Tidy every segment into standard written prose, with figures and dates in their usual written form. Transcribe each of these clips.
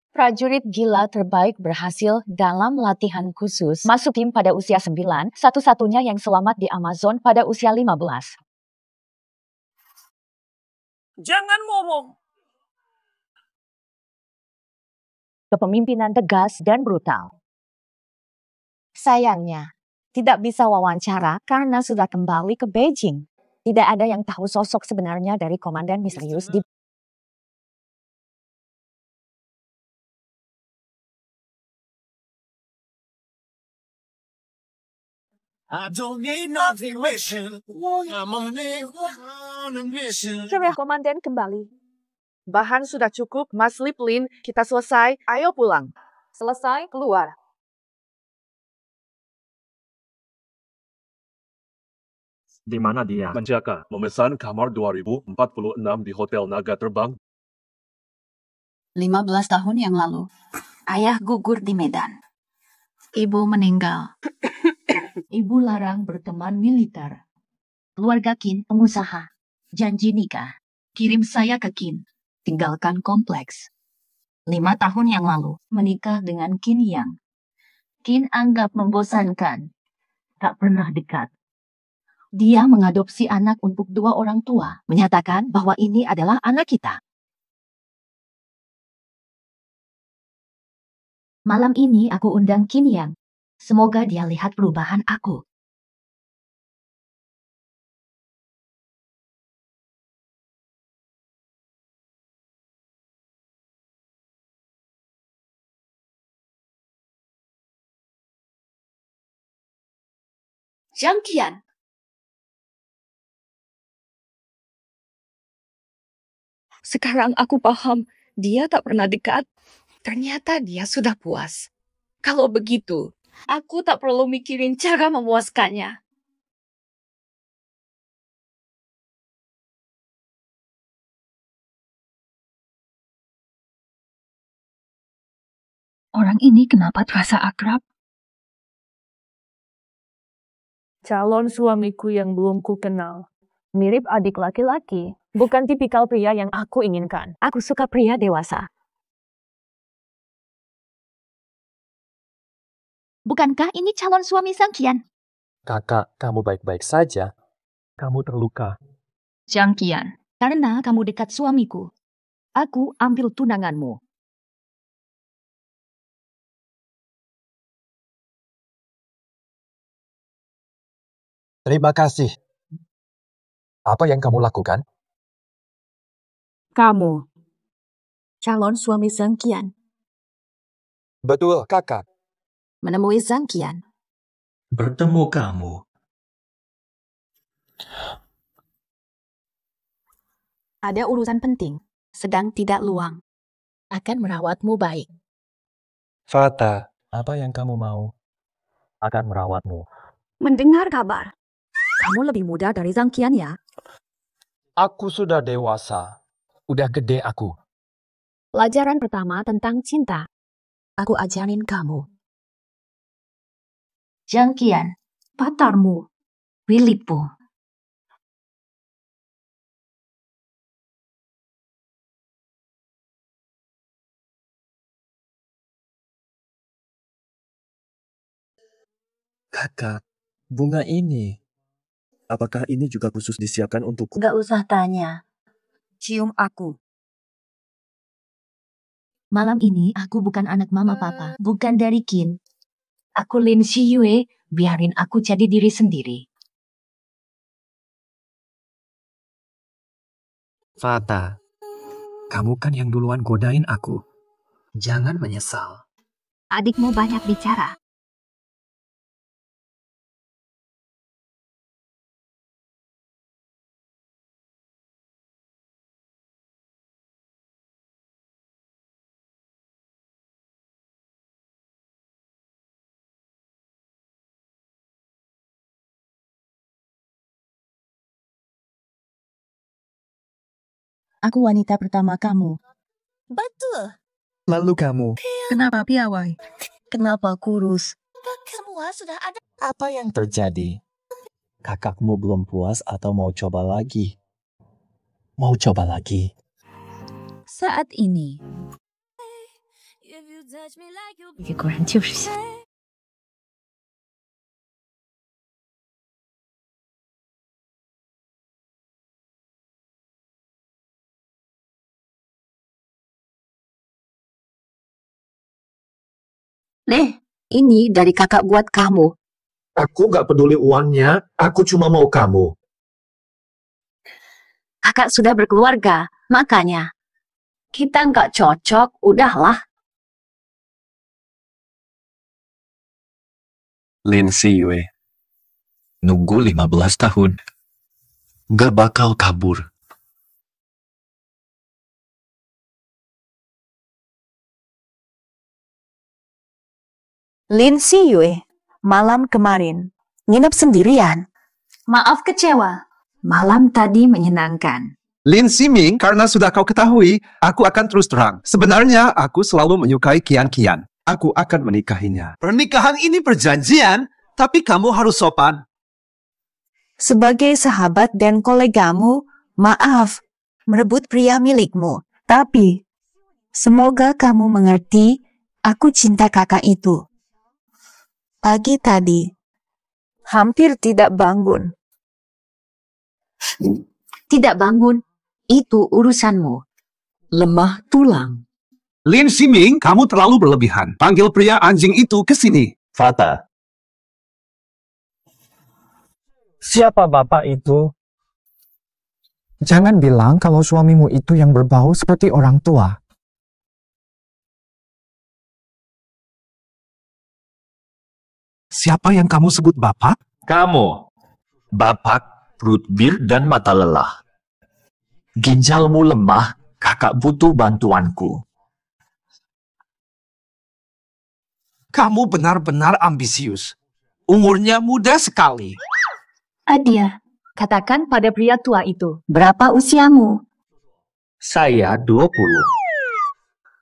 Prajurit gila terbaik berhasil dalam latihan khusus masuk tim pada usia 9, satu-satunya yang selamat di Amazon pada usia 15. Jangan ngomong. Kepemimpinan tegas dan brutal. Sayangnya, tidak bisa wawancara karena sudah kembali ke Beijing. Tidak ada yang tahu sosok sebenarnya dari komandan misterius di Komandan kembali. Bahan sudah cukup, Mas Liplin. Kita selesai, ayo pulang. Selesai, keluar. Di mana dia? Menjaga, memesan kamar 2046 di Hotel Naga Terbang. 15 tahun yang lalu, ayah gugur di Medan. Ibu meninggal. Ibu larang berteman militer. Keluarga Qin pengusaha. Janji nikah. Kirim saya ke Qin. Tinggalkan kompleks. 5 tahun yang lalu, menikah dengan Qin Yang. Qin anggap membosankan. Tak pernah dekat. Dia mengadopsi anak untuk 2 orang tua. Menyatakan bahwa ini adalah anak kita. Malam ini aku undang Qin Yang. Semoga dia lihat perubahan aku. Zhang Qian. Sekarang aku paham, dia tak pernah dekat. Ternyata dia sudah puas. Kalau begitu, aku tak perlu mikirin cara memuaskannya. Orang ini kenapa terasa akrab? Calon suamiku yang belum ku kenal. Mirip adik laki-laki. Bukan tipikal pria yang aku inginkan. Aku suka pria dewasa. Bukankah ini calon suami Zhang Qian? Kakak, kamu baik-baik saja? Kamu terluka. Zhang Qian, karena kamu dekat suamiku, aku ambil tunanganmu. Terima kasih. Apa yang kamu lakukan? Kamu, calon suami Zhang Qian, Betul, kakak. menemui Zhang Qian. Bertemu kamu. Ada urusan penting, sedang tidak luang. Akan merawatmu baik. Fata, apa yang kamu mau? Akan merawatmu. Mendengar kabar, kamu lebih muda dari Zhang Qian ya? Aku sudah dewasa. Udah gede aku. Pelajaran pertama tentang cinta. Aku ajarin kamu. Zhang Qian, patarmu, Wilipu. Kakak, bunga ini. Apakah ini juga khusus disiapkan untukku? Gak usah tanya. Cium aku. Malam ini aku bukan anak mama papa, bukan dari Qin. Aku Lin Xiyue, biarin aku jadi diri sendiri. Fata, kamu kan yang duluan godain aku. Jangan menyesal. Adikmu banyak bicara. Aku wanita pertama kamu. Betul. Lalu kamu, Kenapa piawai? Kenapa kurus? Semua sudah ada. apa yang terjadi? Kakakmu belum puas atau mau coba lagi? Mau coba lagi? saat ini. 也果然就是想。Nih, ini dari kakak buat kamu. Aku gak peduli uangnya, aku cuma mau kamu. Kakak sudah berkeluarga, makanya. Kita nggak cocok, udahlah. Lin Siyue, Nunggu 15 tahun. gak bakal kabur. Lin Siyue, malam kemarin, nginep sendirian. Maaf kecewa. Malam tadi menyenangkan. Lin Siming, karena sudah kau ketahui, aku akan terus terang. Sebenarnya aku selalu menyukai Kian. Aku akan menikahinya. Pernikahan ini perjanjian, tapi kamu harus sopan. Sebagai sahabat dan kolegamu, maaf, merebut pria milikmu. Tapi, semoga kamu mengerti, aku cinta kakak itu. Pagi tadi, hampir tidak bangun. Tidak bangun, itu urusanmu. Lemah tulang. Lin Siming, kamu terlalu berlebihan. Panggil pria anjing itu ke sini. Fata, Siapa bapak itu? Jangan bilang kalau suamimu itu yang berbau seperti orang tua. Siapa yang kamu sebut bapak? Kamu. Bapak, perut bir dan mata lelah. Ginjalmu lemah, kakak butuh bantuanku. Kamu benar-benar ambisius. Umurnya muda sekali. Adia, Katakan pada pria tua itu. berapa usiamu? Saya 20.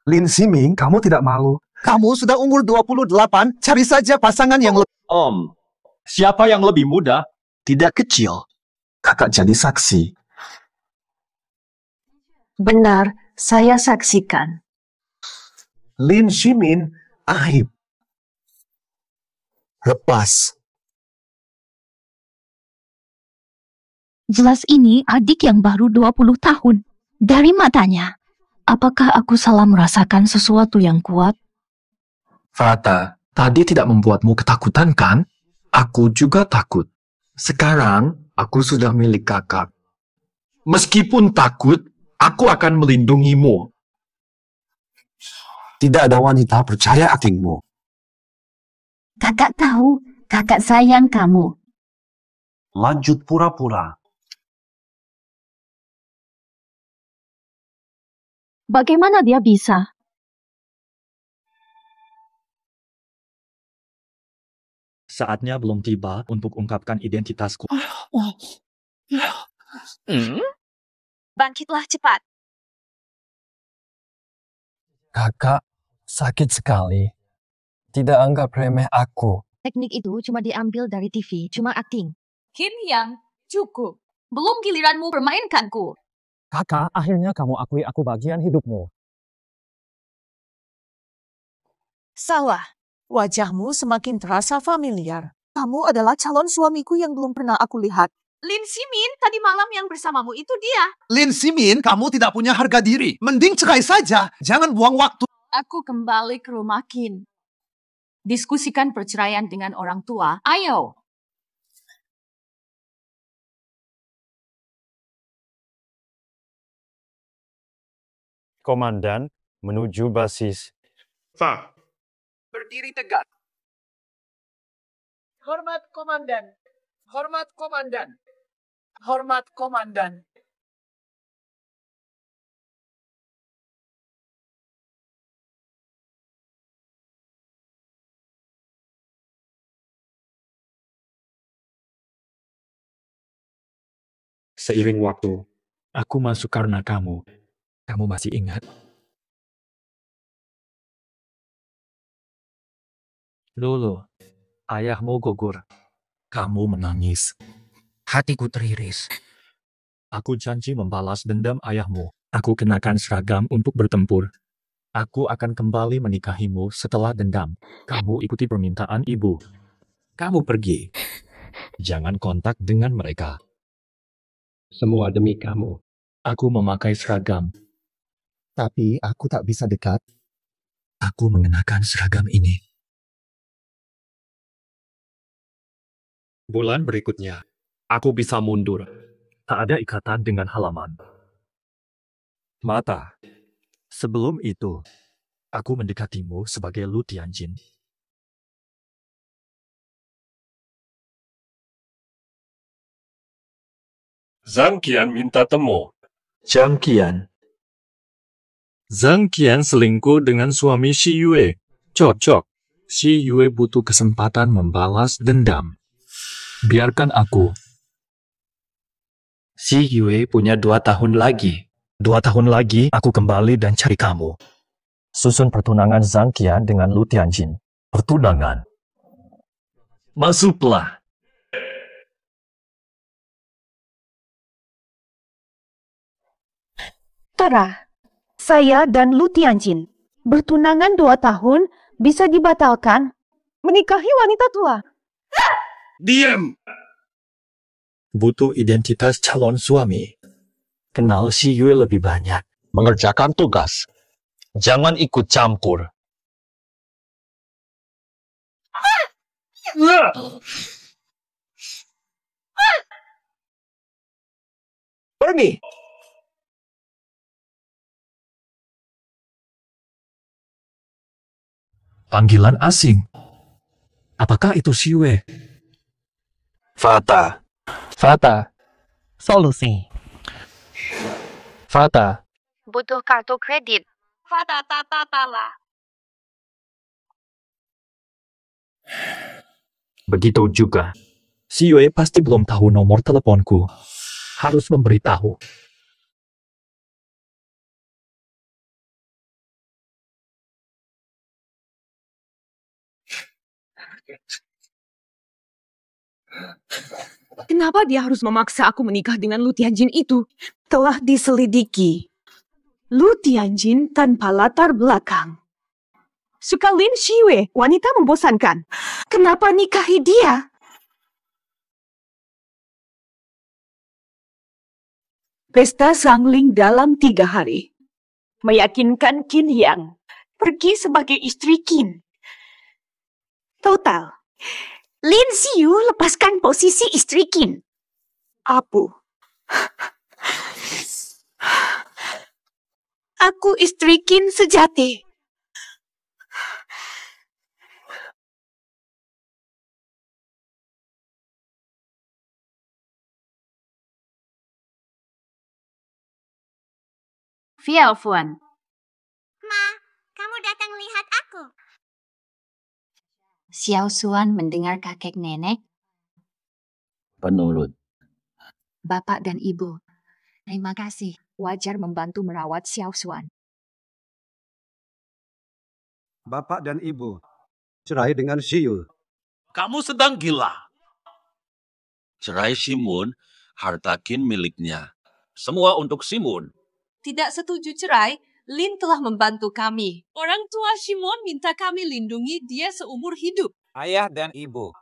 Lin Siming, kamu tidak malu. Kamu sudah umur 28, cari saja pasangan yang lebih... Om, siapa yang lebih muda? Tidak kecil. Kakak jadi saksi. Benar, saya saksikan. Lin Shimin, aib. Lepas. Jelas ini adik yang baru 20 tahun. Dari matanya, apakah aku salah merasakan sesuatu yang kuat? Fata, tadi tidak membuatmu ketakutan kan? Aku juga takut. Sekarang, aku sudah milik kakak. Meskipun takut, aku akan melindungimu. Tidak ada wanita percaya aktingmu. Kakak tahu, kakak sayang kamu. Lanjut pura-pura. Bagaimana dia bisa? Saatnya belum tiba untuk ungkapkan identitasku. Bangkitlah cepat. Kakak, sakit sekali. Tidak anggap remeh aku. Teknik itu cuma diambil dari TV, cuma akting. Kim Yang, cukup. Belum giliranmu permainkanku. Kakak, akhirnya kamu akui aku bagian hidupmu. Salah. Wajahmu semakin terasa familiar. Kamu adalah calon suamiku yang belum pernah aku lihat. Lin Simin, tadi malam yang bersamamu itu dia. Lin Simin, kamu tidak punya harga diri. Mending cerai saja. Jangan buang waktu. Aku kembali ke rumah Kin. Diskusikan perceraian dengan orang tua. Ayo. Komandan, menuju basis. Fa, Berdiri tegak. Hormat komandan. Hormat komandan. Hormat komandan. Seiring waktu, aku masuk karena kamu. Kamu masih ingat? Dulu, ayahmu gugur. Kamu menangis. Hatiku teriris. Aku janji membalas dendam ayahmu. Aku kenakan seragam untuk bertempur. Aku akan kembali menikahimu setelah dendam. Kamu ikuti permintaan ibu. Kamu pergi. Jangan kontak dengan mereka. Semua demi kamu. Aku memakai seragam. Tapi aku tak bisa dekat. Aku mengenakan seragam ini. Bulan berikutnya, aku bisa mundur. Tak ada ikatan dengan halaman. Mata. Sebelum itu, aku mendekatimu sebagai Lu Tianjin. Zhang Qian minta temu. Zhang Qian. Zhang Qian selingkuh dengan suami Xi Yue. Cocok. Xi Yue butuh kesempatan membalas dendam. Biarkan aku. Xi Yue punya 2 tahun lagi. 2 tahun lagi aku kembali dan cari kamu. Susun pertunangan Zhang Qian dengan Lu Tianjin. Pertunangan. Masuklah. Tara, saya dan Lu Tianjin bertunangan 2 tahun bisa dibatalkan. Menikahi wanita tua. Diam! Butuh identitas calon suami. Kenal Xi Yue lebih banyak. Mengerjakan tugas. Jangan ikut campur. Pergi! Panggilan asing. Apakah itu Xi Yue? Fata. Fata. Solusi. Fata. Butuh kartu kredit. Fata tata tala. Begitu juga. Xi Yue pasti belum tahu nomor teleponku. Harus memberitahu. Kenapa dia harus memaksa aku menikah dengan Lu Tianjin itu? Telah diselidiki. Lu Tianjin tanpa latar belakang. Suka Lin Xiwei, wanita membosankan. Kenapa nikahi dia? Pesta Sangling dalam 3 hari. Meyakinkan Qin Yang pergi sebagai istri Qin. Total. Lin Xiu lepaskan posisi istri Qin. Apu. Aku istri Qin sejati. Fielfuan. Ma, kamu datang lihat aku. Xiao Xuan mendengar kakek nenek, Penurut. bapak dan ibu. Terima kasih. Wajar membantu merawat Xiao Xuan. Bapak dan Ibu, cerai dengan Xiu. Kamu sedang gila. Cerai Simun, harta Qin miliknya. Semua untuk Simun. Tidak setuju cerai, Lin telah membantu kami. Orang tua Shimon minta kami lindungi dia seumur hidup. Ayah dan Ibu,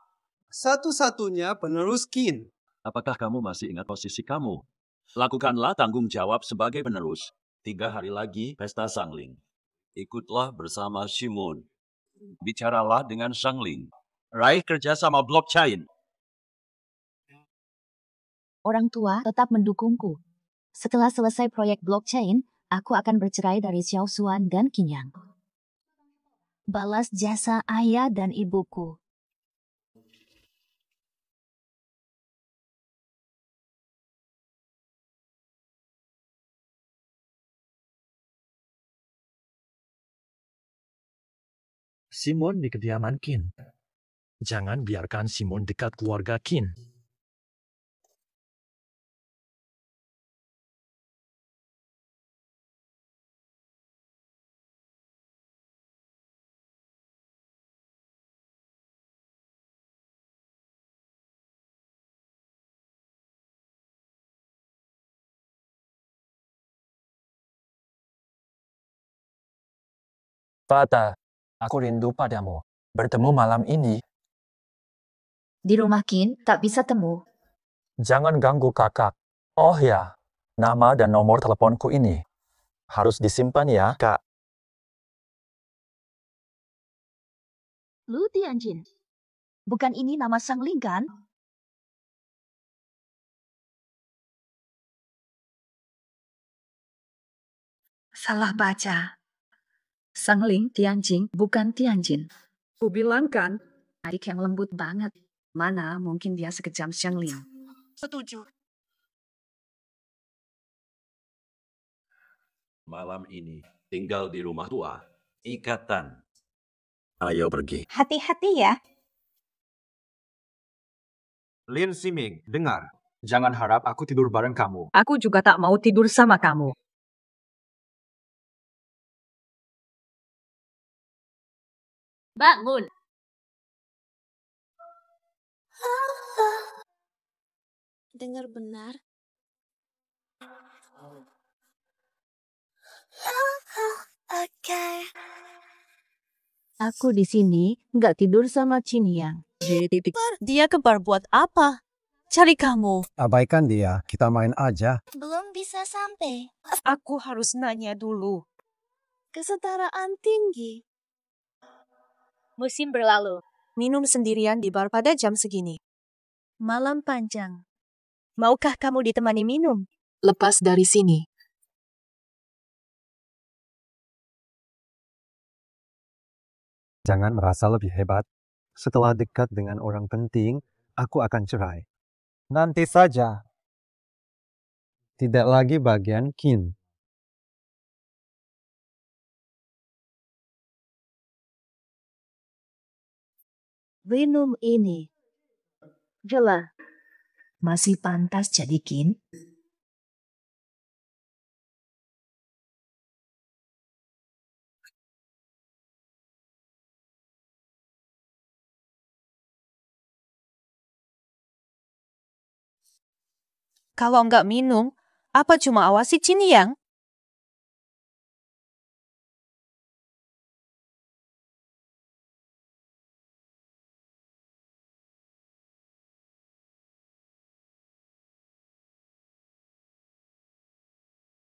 satu-satunya penerus Qin. Apakah kamu masih ingat posisi kamu? Lakukanlah tanggung jawab sebagai penerus. 3 hari lagi pesta Sangling. Ikutlah bersama Simun. Bicaralah dengan Sangling. Raih kerjasama blockchain. Orang tua tetap mendukungku. Setelah selesai proyek blockchain, aku akan bercerai dari Xiao Xuan dan Qin Yang. Balas jasa ayah dan ibuku. Simon di kediaman Qin. Jangan biarkan Simon dekat keluarga Qin. Fata, aku rindu padamu. Bertemu malam ini. Di rumah Kin, tak bisa temu. Jangan ganggu kakak. Oh ya, nama dan nomor teleponku ini. Harus disimpan ya, Kak. Lu Tianjin. Bukan ini nama Sang Ling kan? Salah baca. Sang Ling Tianjin, bukan Tianjin. Ku bilang kan? Adik yang lembut banget. Mana mungkin dia sekejam Sang Ling. Setuju. Malam ini tinggal di rumah tua. Ikatan. Ayo pergi. Hati-hati ya. Lin Siming, dengar. Jangan harap aku tidur bareng kamu. Aku juga tak mau tidur sama kamu. Bangun. Dengar benar. Oke. Aku di sini nggak tidur sama Chin Yang. Dia ke bar buat apa? Cari kamu. Abaikan dia, kita main aja. Belum bisa sampai. Aku harus nanya dulu. Kesetaraan tinggi. Musim berlalu. Minum sendirian di bar pada jam segini. Malam panjang. Maukah kamu ditemani minum? Lepas dari sini. Jangan merasa lebih hebat. Setelah dekat dengan orang penting, aku akan cerai. Nanti saja. Tidak lagi bagian Kin. Minum ini. Jelas. Masih pantas jadi Kin? Kalau nggak minum, apa cuma awasi Chin Yang?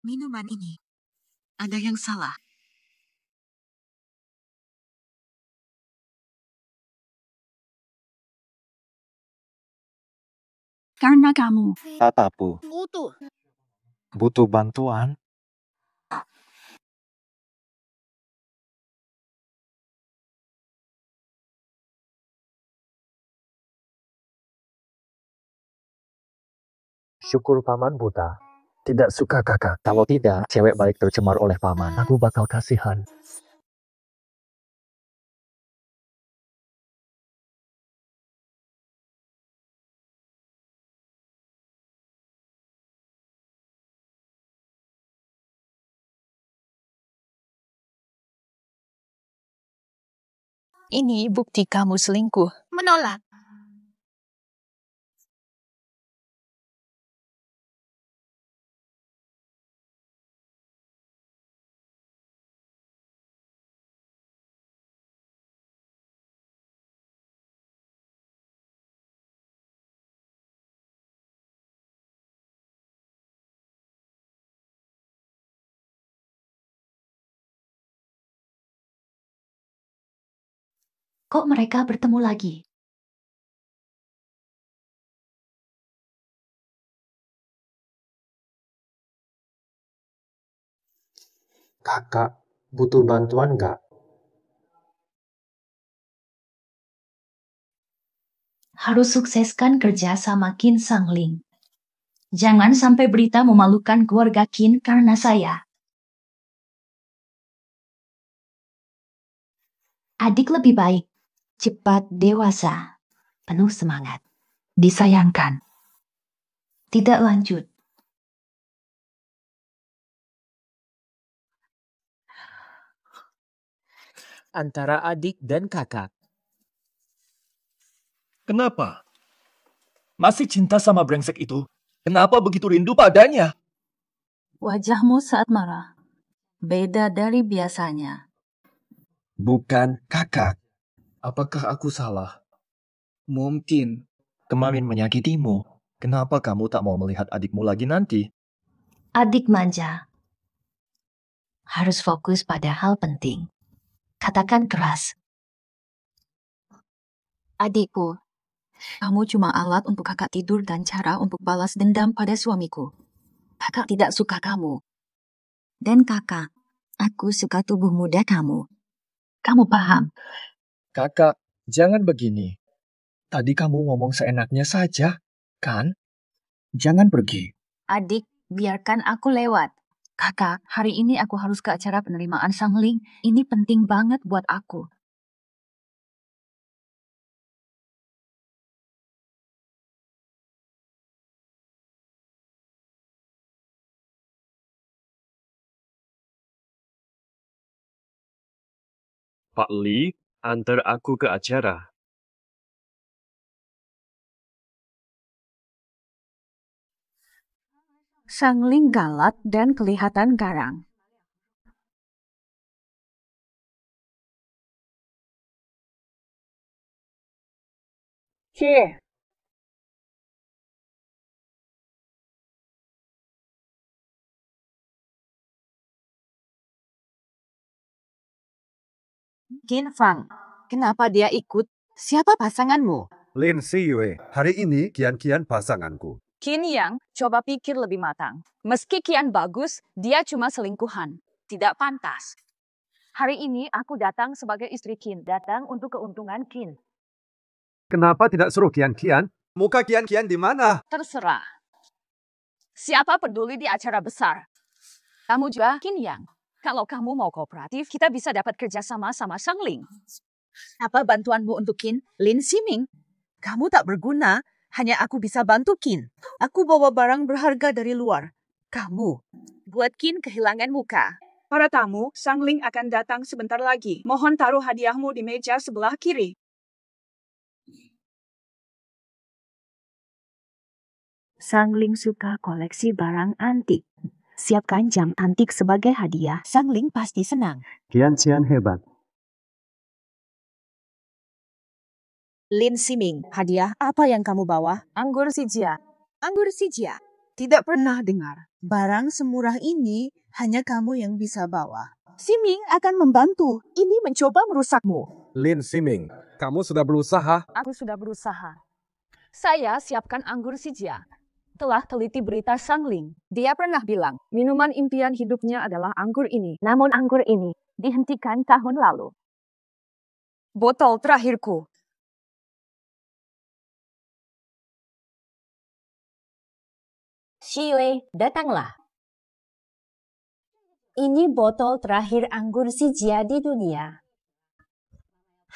Minuman ini. Ada yang salah. Karena kamu. Tatapu. Butuh bantuan? Syukur paman buta. Tidak suka kakak. Kalau tidak, cewek baik tercemar oleh paman. Aku bakal kasihan. Ini bukti kamu selingkuh. Menolak. Kok mereka bertemu lagi? Kakak, butuh bantuan nggak? Harus sukseskan kerja sama Kin Sang Ling. Jangan sampai berita memalukan keluarga Kin karena saya. Adik lebih baik. Cepat dewasa. Penuh semangat. Disayangkan. Tidak lanjut. Antara adik dan kakak. Kenapa? Masih cinta sama brengsek itu? Kenapa begitu rindu padanya? Wajahmu saat marah. Beda dari biasanya. bukan kakak. Apakah aku salah? Mungkin. Kemarin menyakitimu. Kenapa kamu tak mau melihat adikmu lagi nanti? Adik manja. Harus fokus pada hal penting. Katakan keras. Adikku, kamu cuma alat untuk kakak tidur dan cara untuk balas dendam pada suamiku. Kakak tidak suka kamu. Dan kakak, aku suka tubuh muda kamu. Kamu paham? Kakak, jangan begini. Tadi kamu ngomong seenaknya saja, kan? Jangan pergi. Adik, biarkan aku lewat. Kakak, hari ini aku harus ke acara penerimaan Sangling. Ini penting banget buat aku. Pak Lee, antar aku ke acara. Sangling galak dan kelihatan garang. Cie. Qin Fang, kenapa dia ikut? Siapa pasanganmu? Lin Siyue, hari ini Kian pasanganku. Qin Yang, coba pikir lebih matang. Meski Kian bagus, dia cuma selingkuhan. Tidak pantas. Hari ini aku datang sebagai istri Qin. Datang untuk keuntungan Qin. Kenapa tidak suruh Kian? Muka Kian di mana? Terserah. Siapa peduli di acara besar? Kamu juga Qin Yang. Kalau kamu mau kooperatif, kita bisa dapat kerjasama sama Sangling. Apa bantuanmu untuk Qin? Lin Siming, kamu tak berguna. Hanya aku bisa bantu Qin. Aku bawa barang berharga dari luar. Kamu buat Qin kehilangan muka. Para tamu, Sangling akan datang sebentar lagi. Mohon taruh hadiahmu di meja sebelah kiri. Sangling suka koleksi barang antik. Siapkan jam antik sebagai hadiah. Sangling pasti senang. Kian hebat. Lin Siming, hadiah apa yang kamu bawa? Anggur Sijia. Anggur Sijia. Tidak pernah dengar. Barang semurah ini hanya kamu yang bisa bawa. Siming akan membantu. Ini mencoba merusakmu. Lin Siming, kamu sudah berusaha? Aku sudah berusaha. Saya siapkan anggur Sijia. Telah teliti berita Sangling. Dia pernah bilang, minuman impian hidupnya adalah anggur ini. Namun anggur ini dihentikan tahun lalu. Botol terakhirku. Shiyue, datanglah. Ini botol terakhir anggur Sijia di dunia.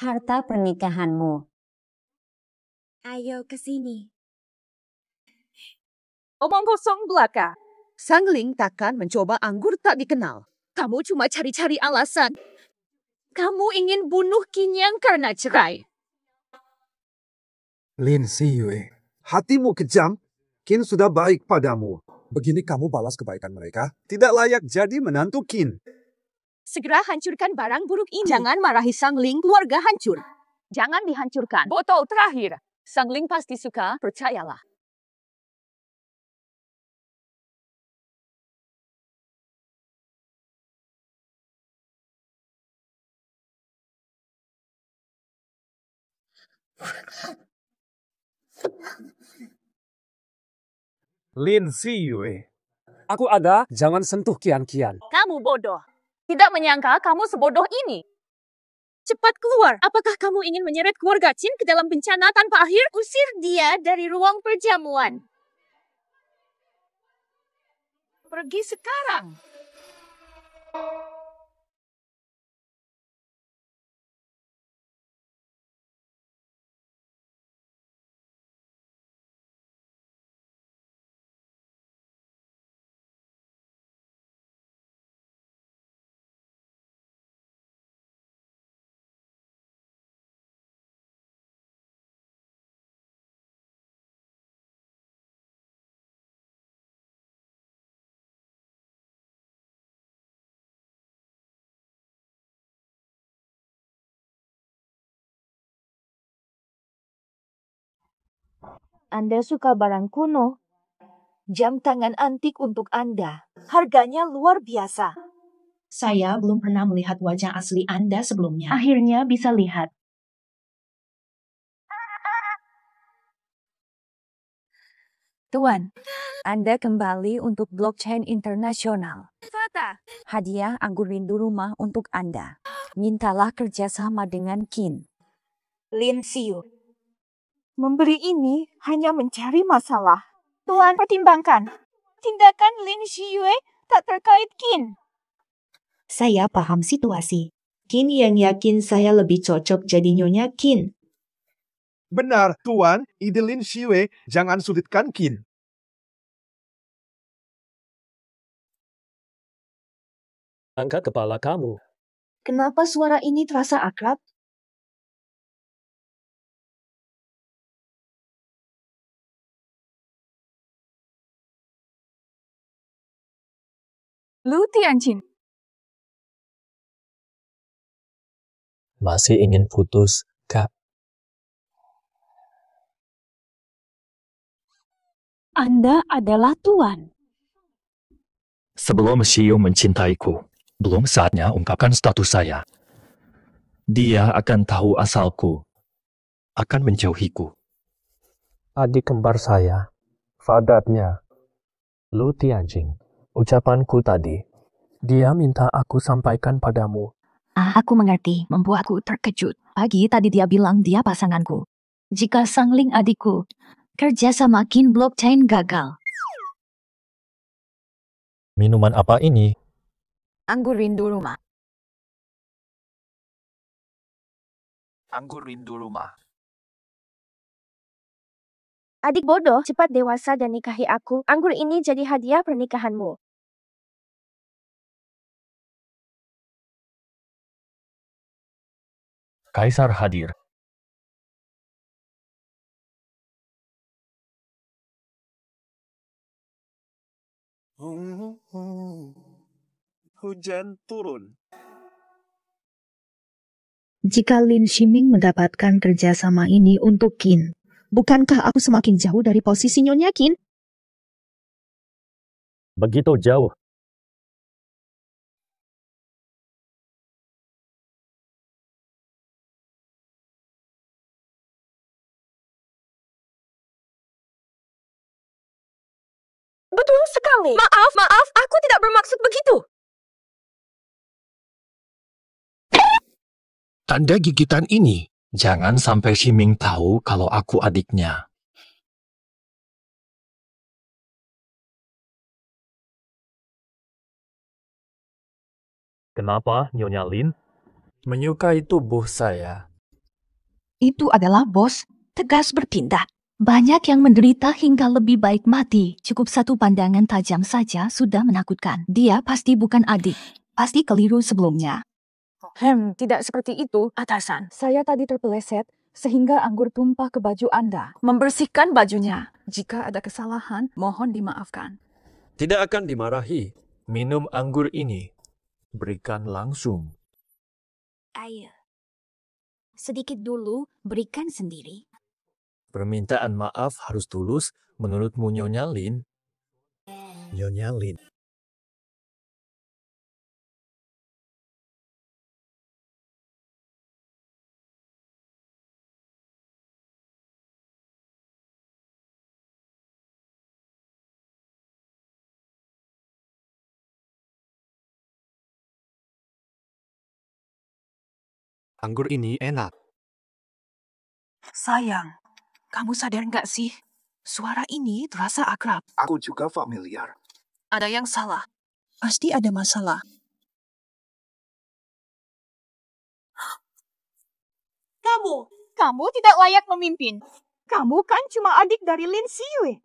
Harta pernikahanmu. Ayo ke sini. Omong kosong belaka. Sangling takkan mencoba anggur tak dikenal. Kamu cuma cari-cari alasan. Kamu ingin bunuh Qin Yang karena cerai. Lin Siyue, hatimu kejam. Qin sudah baik padamu. Begini kamu balas kebaikan mereka? Tidak layak jadi menantu Qin. Segera hancurkan barang buruk ini. Jangan marahi Sangling, keluarga hancur. Jangan dihancurkan. Botol terakhir. Sangling pasti suka, percayalah. Lin Siyue, aku ada, jangan sentuh Kian. Kamu bodoh. Tidak menyangka kamu sebodoh ini. Cepat keluar. Apakah kamu ingin menyeret keluarga Qin ke dalam bencana tanpa akhir? Usir dia dari ruang perjamuan. Pergi sekarang. Anda suka barang kuno? Jam tangan antik untuk Anda. Harganya luar biasa. Saya belum pernah melihat wajah asli Anda sebelumnya. Akhirnya bisa lihat. Tuan, Anda kembali untuk blockchain internasional. Hadiah anggur rindu rumah untuk Anda. Mintalah kerjasama dengan Kin. Lin Xiu. Memberi ini hanya mencari masalah. Tuan, pertimbangkan. Tindakan Lin Xiu tak terkait Kin. Saya paham situasi. Qin yang yakin saya lebih cocok jadi Nyonya Qin. Benar, Tuan. Ide Lin Xiue, jangan sulitkan Qin. Angkat kepala kamu. Kenapa suara ini terasa akrab? Lu Tianjin. Masih ingin putus, Kak? Anda adalah Tuan. Sebelum Xiu mencintaiku, belum saatnya ungkapkan status saya. Dia akan tahu asalku, akan menjauhiku. Adik kembar saya, Fadatnya, Lu Tianjing. Ucapanku tadi, dia minta aku sampaikan padamu. Aku mengerti, membuatku terkejut. Pagi tadi dia bilang dia pasanganku. Jika Sangling adikku, kerja sama Qin blockchain gagal. Minuman apa ini? Anggur rindu rumah. Anggur rindu rumah. Adik bodoh, cepat dewasa dan nikahi aku. Anggur ini jadi hadiah pernikahanmu. Kaisar hadir. Hujan turun. Jika Lin Ximing mendapatkan kerjasama ini untuk Qin, bukankah aku semakin jauh dari posisi Nyonya Qin? Begitu jauh. Betul sekali. Maaf, aku tidak bermaksud begitu. Tanda gigitan ini, jangan sampai Ximing tahu kalau aku adiknya. Kenapa, Nyonya Lin? Menyukai tubuh saya. Itu adalah bos, tegas bertindak. Banyak yang menderita hingga lebih baik mati. Cukup satu pandangan tajam saja sudah menakutkan. Dia pasti bukan adik. Pasti keliru sebelumnya. Tidak seperti itu, atasan. Saya tadi terpeleset sehingga anggur tumpah ke baju Anda. Membersihkan bajunya. Jika ada kesalahan, mohon dimaafkan. Tidak akan dimarahi. Minum anggur ini. Berikan langsung. Ayo. Sedikit dulu, berikan sendiri. Permintaan maaf harus tulus menurutmu Nyonya Lin? Nyonya Lin. Anggur ini enak. Sayang, kamu sadar nggak sih? Suara ini terasa akrab. Aku juga familiar. Ada yang salah. Pasti ada masalah. Kamu tidak layak memimpin. Kamu kan cuma adik dari Lin Xiu.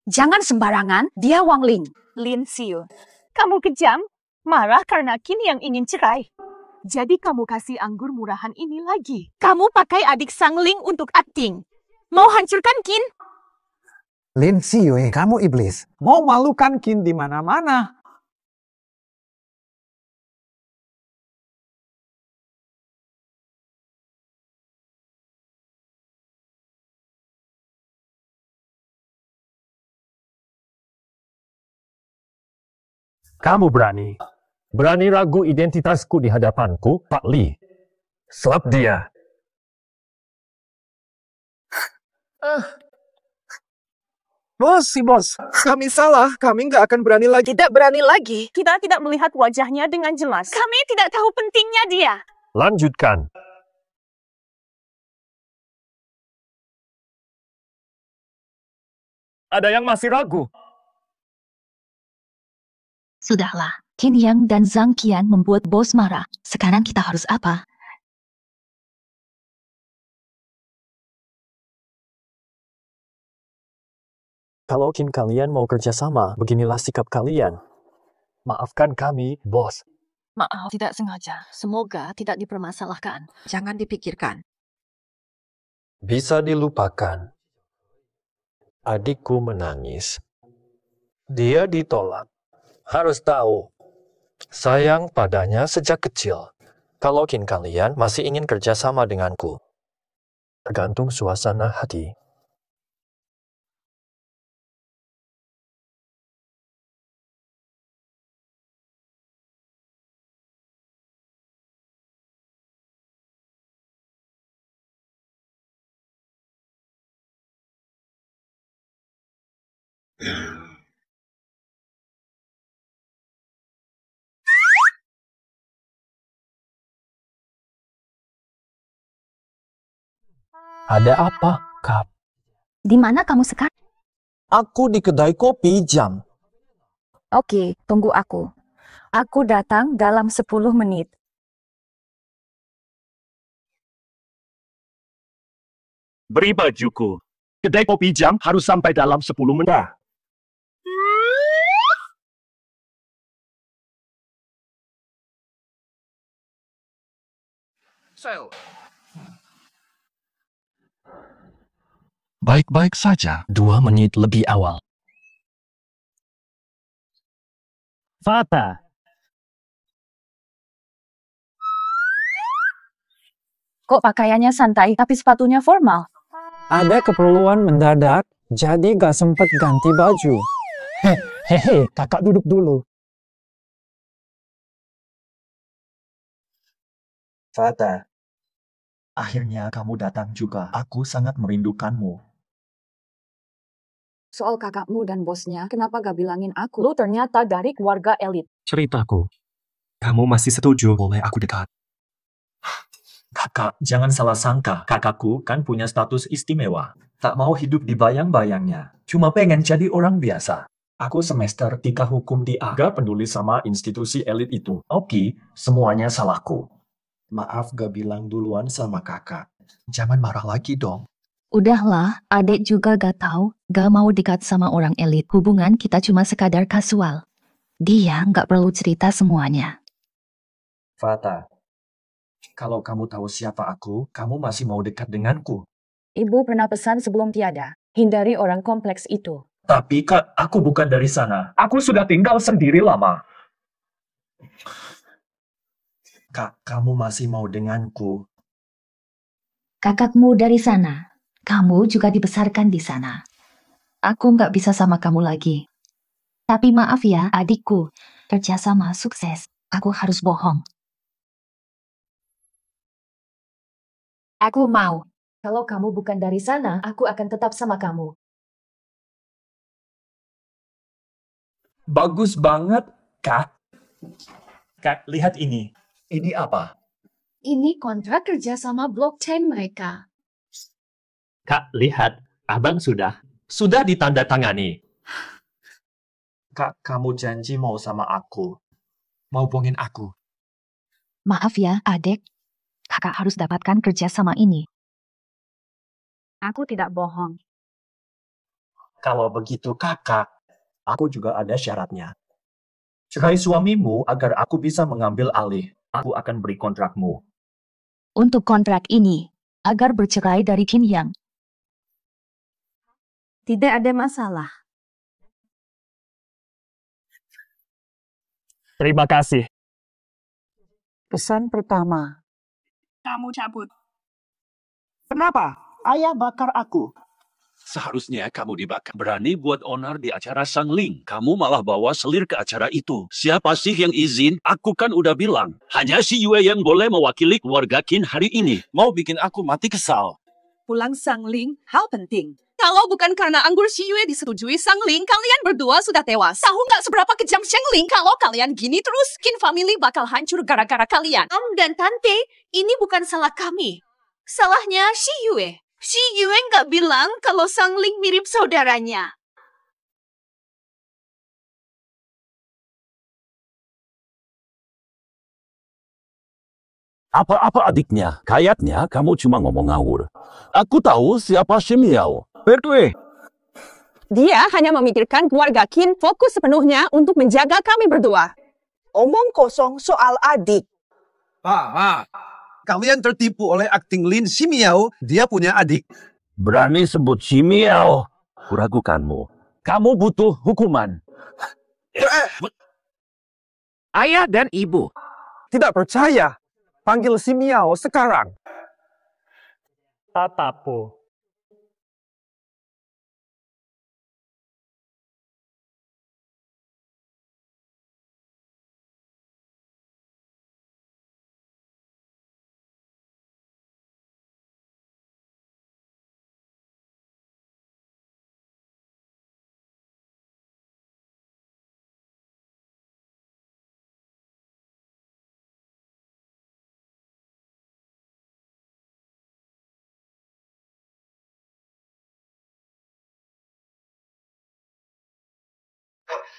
Jangan sembarangan, dia Wang Ling. Lin Xiu, kamu kejam, marah karena Qin yang ingin cerai. Jadi kamu kasih anggur murahan ini lagi. Kamu pakai adik Sangling untuk akting. Mau hancurkan Qin? Lin Xiue, kamu iblis. Mau malukan Qin di mana-mana. Kamu berani ragu identitasku di hadapanku, Pak Lee. Slap dia. Bos, kami salah. Kami nggak akan berani lagi. Tidak berani lagi. Kita tidak melihat wajahnya dengan jelas. Kami tidak tahu pentingnya dia. Lanjutkan. Ada yang masih ragu? Sudahlah, Qin Yang dan Zhang Qian membuat bos marah. Sekarang kita harus apa? Kalau kalian mau kerjasama, beginilah sikap kalian. Maafkan kami, bos. Maaf, tidak sengaja. Semoga tidak dipermasalahkan. Jangan dipikirkan. Bisa dilupakan. Adikku menangis. Dia ditolak. Harus tahu, sayang padanya sejak kecil. Kalau kalian masih ingin kerjasama denganku, tergantung suasana hati. Ada apa, Kap? Di mana kamu sekarang? Aku di kedai kopi jam. Oke, tunggu aku. Aku datang dalam 10 menit. Beri bajuku. Kedai kopi jam harus sampai dalam 10 menit. Baik-baik saja. 2 menit lebih awal. Fata. Kok pakaiannya santai tapi sepatunya formal? Ada keperluan mendadak, jadi gak sempet ganti baju. Hehehe, kakak duduk dulu. Fata, akhirnya kamu datang juga. Aku sangat merindukanmu. Soal kakakmu dan bosnya, kenapa gak bilangin aku? Lu ternyata dari keluarga elit. Ceritaku. Kamu masih setuju boleh aku dekat? Kakak, jangan salah sangka. Kakakku kan punya status istimewa. Tak mau hidup di bayang-bayangnya. Cuma pengen jadi orang biasa. Aku semester 3 hukum di A. Gak peduli sama institusi elit itu. Oke, semuanya salahku. Maaf gak bilang duluan sama kakak. Jangan marah lagi dong. Udahlah, adik juga gak tahu, gak mau dekat sama orang elit. Hubungan kita cuma sekadar kasual. Dia gak perlu cerita semuanya. Fata, kalau kamu tahu siapa aku, kamu masih mau dekat denganku. Ibu pernah pesan sebelum tiada, hindari orang kompleks itu. Tapi kak, aku bukan dari sana. Aku sudah tinggal sendiri lama. Kak, kamu masih mau denganku. Kakakmu dari sana. Kamu juga dibesarkan di sana. Aku nggak bisa sama kamu lagi. Tapi maaf ya, adikku. Kerjasama sukses. Aku harus bohong. Aku mau. Kalau kamu bukan dari sana, aku akan tetap sama kamu. Bagus banget, Kak. Kak, lihat ini. Ini apa? Ini kontrak kerjasama blockchain mereka. Kak, lihat. Abang sudah ditandatangani. Kak, kamu janji mau sama aku. Mau hubungin aku. Maaf ya, adik. Kakak harus dapatkan kerjasama ini. Aku tidak bohong. Kalau begitu kakak, aku juga ada syaratnya. Cerai suamimu agar aku bisa mengambil alih. Aku akan beri kontrakmu. Untuk kontrak ini, agar bercerai dari Qin Yang. Tidak ada masalah. Terima kasih. Pesan pertama. Kamu cabut. Kenapa? Ayah bakar aku. Seharusnya kamu dibakar. Berani buat onar di acara Sangling. Kamu malah bawa selir ke acara itu. Siapa sih yang izin? Aku kan udah bilang. Hanya si Yue yang boleh mewakili keluarga Qin hari ini. Mau bikin aku mati kesal. Pulang Sangling, hal penting. Kalau bukan karena anggur si Yue disetujui Sangling, kalian berdua sudah tewas. Tahu nggak seberapa kejam Shengling? Kalau kalian gini terus, Qin family bakal hancur gara-gara kalian. Om dan Tante, ini bukan salah kami. Salahnya si Yue. Si Yue nggak bilang kalau Sangling mirip saudaranya. Apa-apa adiknya? Kayaknya kamu cuma ngomong ngawur. Aku tahu siapa Shimiao. Berdua. Dia hanya memikirkan keluarga Qin, fokus sepenuhnya untuk menjaga kami berdua. Omong kosong soal adik. Kalian tertipu oleh akting Lin Ximiao. Dia punya adik. Berani sebut Shimiao. Kuragukanmu. Kamu butuh hukuman. Ayah dan ibu. Tidak percaya. Panggil Ximiao sekarang. Tatapu.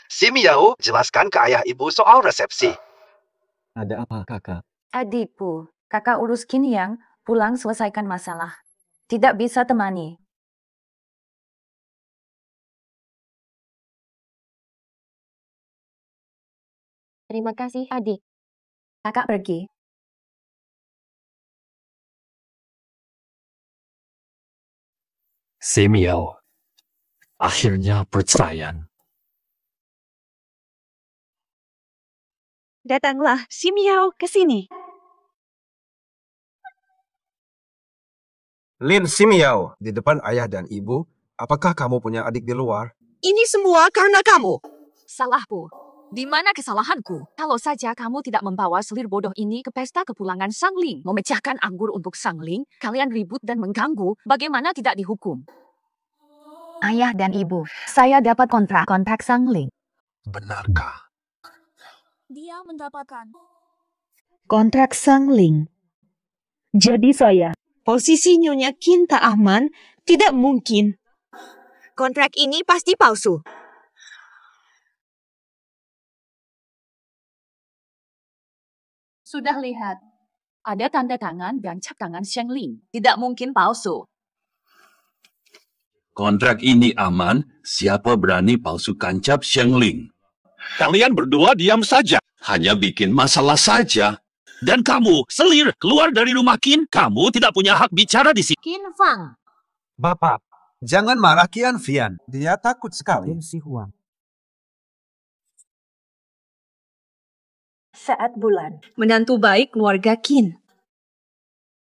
Ximiao, jelaskan ke ayah ibu soal resepsi. Ada apa, kakak? Adikku, kakak urus Qin Yang, pulang selesaikan masalah. Tidak bisa temani. Terima kasih, adik. Kakak pergi. Ximiao akhirnya perceraian. Datanglah, Ximiao, ke sini. Lin Ximiao, di depan ayah dan ibu, apakah kamu punya adik di luar? Ini semua karena kamu. Salahku. Di mana kesalahanku? Kalau saja kamu tidak membawa selir bodoh ini ke pesta kepulangan Sangling, memecahkan anggur untuk Sangling, kalian ribut dan mengganggu, bagaimana tidak dihukum? Ayah dan ibu, saya dapat kontrak Sangling. Benarkah? Dia mendapatkan Kontrak Sangling. Jadi saya. Posisi Nyonya Qin tak aman, tidak mungkin. Kontrak ini pasti palsu. Sudah lihat, ada tanda tangan dan cap tangan Shengling. Tidak mungkin palsu. Kontrak ini aman, siapa berani palsukan cap Shengling? Kalian berdua diam saja. Hanya bikin masalah saja. Dan kamu, selir, keluar dari rumah Qin. Kamu tidak punya hak bicara di sini. Qin Fang. Bapak, jangan marah Qian Fian. Dia takut sekali. Saat bulan. Menantu baik keluarga Qin.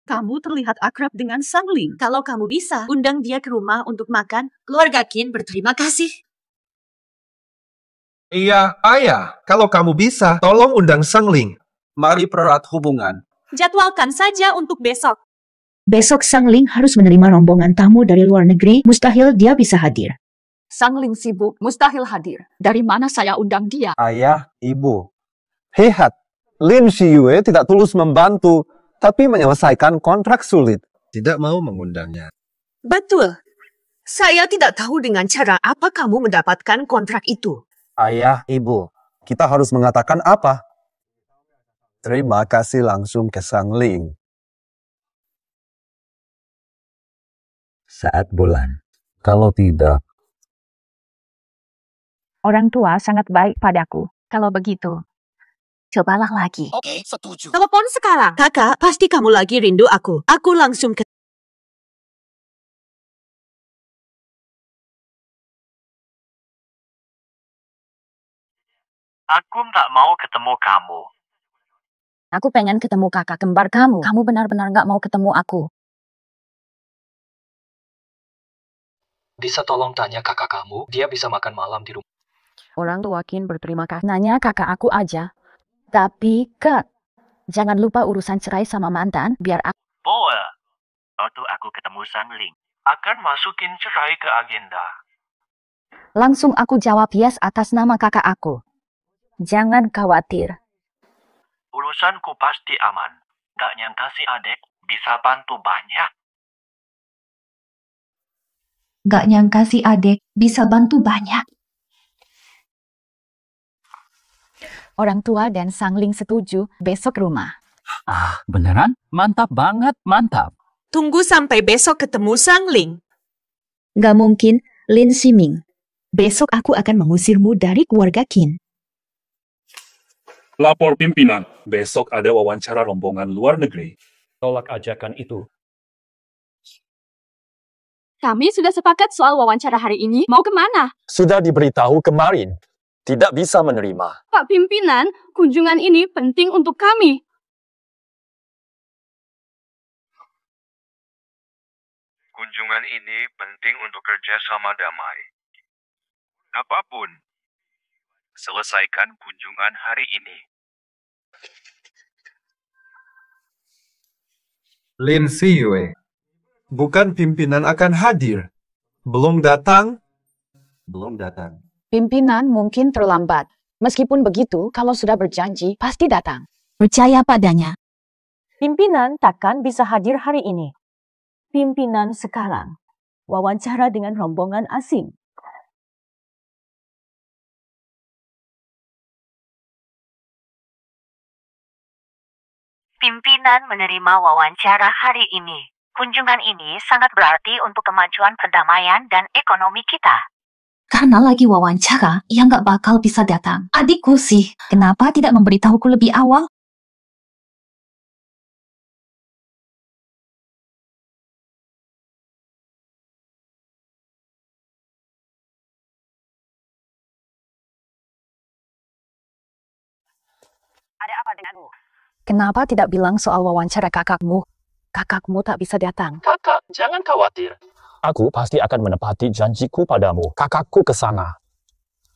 Kamu terlihat akrab dengan Sangling. Kalau kamu bisa, undang dia ke rumah untuk makan. Keluarga Qin berterima kasih. Iya, ayah. Kalau kamu bisa, tolong undang Sangling. Mari pererat hubungan. Jadwalkan saja untuk besok. Besok Sangling harus menerima rombongan tamu dari luar negeri. Mustahil dia bisa hadir. Sangling sibuk, mustahil hadir. Dari mana saya undang dia? Ayah, ibu. Hehat, Lin Xiyue tidak tulus membantu, tapi menyelesaikan kontrak sulit. Tidak mau mengundangnya. Betul. Saya tidak tahu dengan cara apa kamu mendapatkan kontrak itu. Ayah, ibu, kita harus mengatakan apa? Terima kasih langsung ke Sangling. Saat bulan. Kalau tidak, Orang tua sangat baik padaku. Kalau begitu, cobalah lagi. Oke, setuju. Telepon sekarang. Kakak, pasti kamu lagi rindu aku. Aku langsung ke... Aku nggak mau ketemu kamu. Aku pengen ketemu kakak kembar kamu. Kamu benar-benar nggak mau ketemu aku. Bisa tolong tanya kakak kamu, dia bisa makan malam di rumah. Orang tua Kin berterima kasih. Nanya kakak aku aja. Tapi, Kak, jangan lupa urusan cerai sama mantan, biar aku... Boel, waktu aku ketemu Sangling, akan masukin cerai ke agenda. Langsung aku jawab yes atas nama kakak aku. Jangan khawatir. Urusanku pasti aman. Gak nyangka si adek bisa bantu banyak. Gak nyangka si adek bisa bantu banyak. Orang tua dan Sangling setuju besok rumah. Ah, beneran? Mantap banget, mantap. Tunggu sampai besok ketemu Sangling. Gak mungkin, Lin Siming. Besok aku akan mengusirmu dari keluarga Qin. Lapor pimpinan, besok ada wawancara rombongan luar negeri. Tolak ajakan itu. Kami sudah sepakat soal wawancara hari ini. Mau kemana? Sudah diberitahu kemarin. Tidak bisa menerima. Pak Pimpinan, kunjungan ini penting untuk kami. Kunjungan ini penting untuk kerjasama damai. Apapun, selesaikan kunjungan hari ini. Lin Siyue. Bukan pimpinan akan hadir. Belum datang? Belum datang. Pimpinan mungkin terlambat. Meskipun begitu, kalau sudah berjanji, pasti datang. Percaya padanya. Pimpinan takkan bisa hadir hari ini. Pimpinan sekarang wawancara dengan rombongan asing. Pimpinan menerima wawancara hari ini. Kunjungan ini sangat berarti untuk kemajuan perdamaian dan ekonomi kita. Karena lagi wawancara, ia nggak bakal bisa datang. Adikku sih, kenapa tidak memberitahuku lebih awal? Ada apa denganmu? Kenapa tidak bilang soal wawancara kakakmu? Kakakmu tak bisa datang. Kakak, jangan khawatir. Aku pasti akan menepati janjiku padamu. Kakakku ke sana.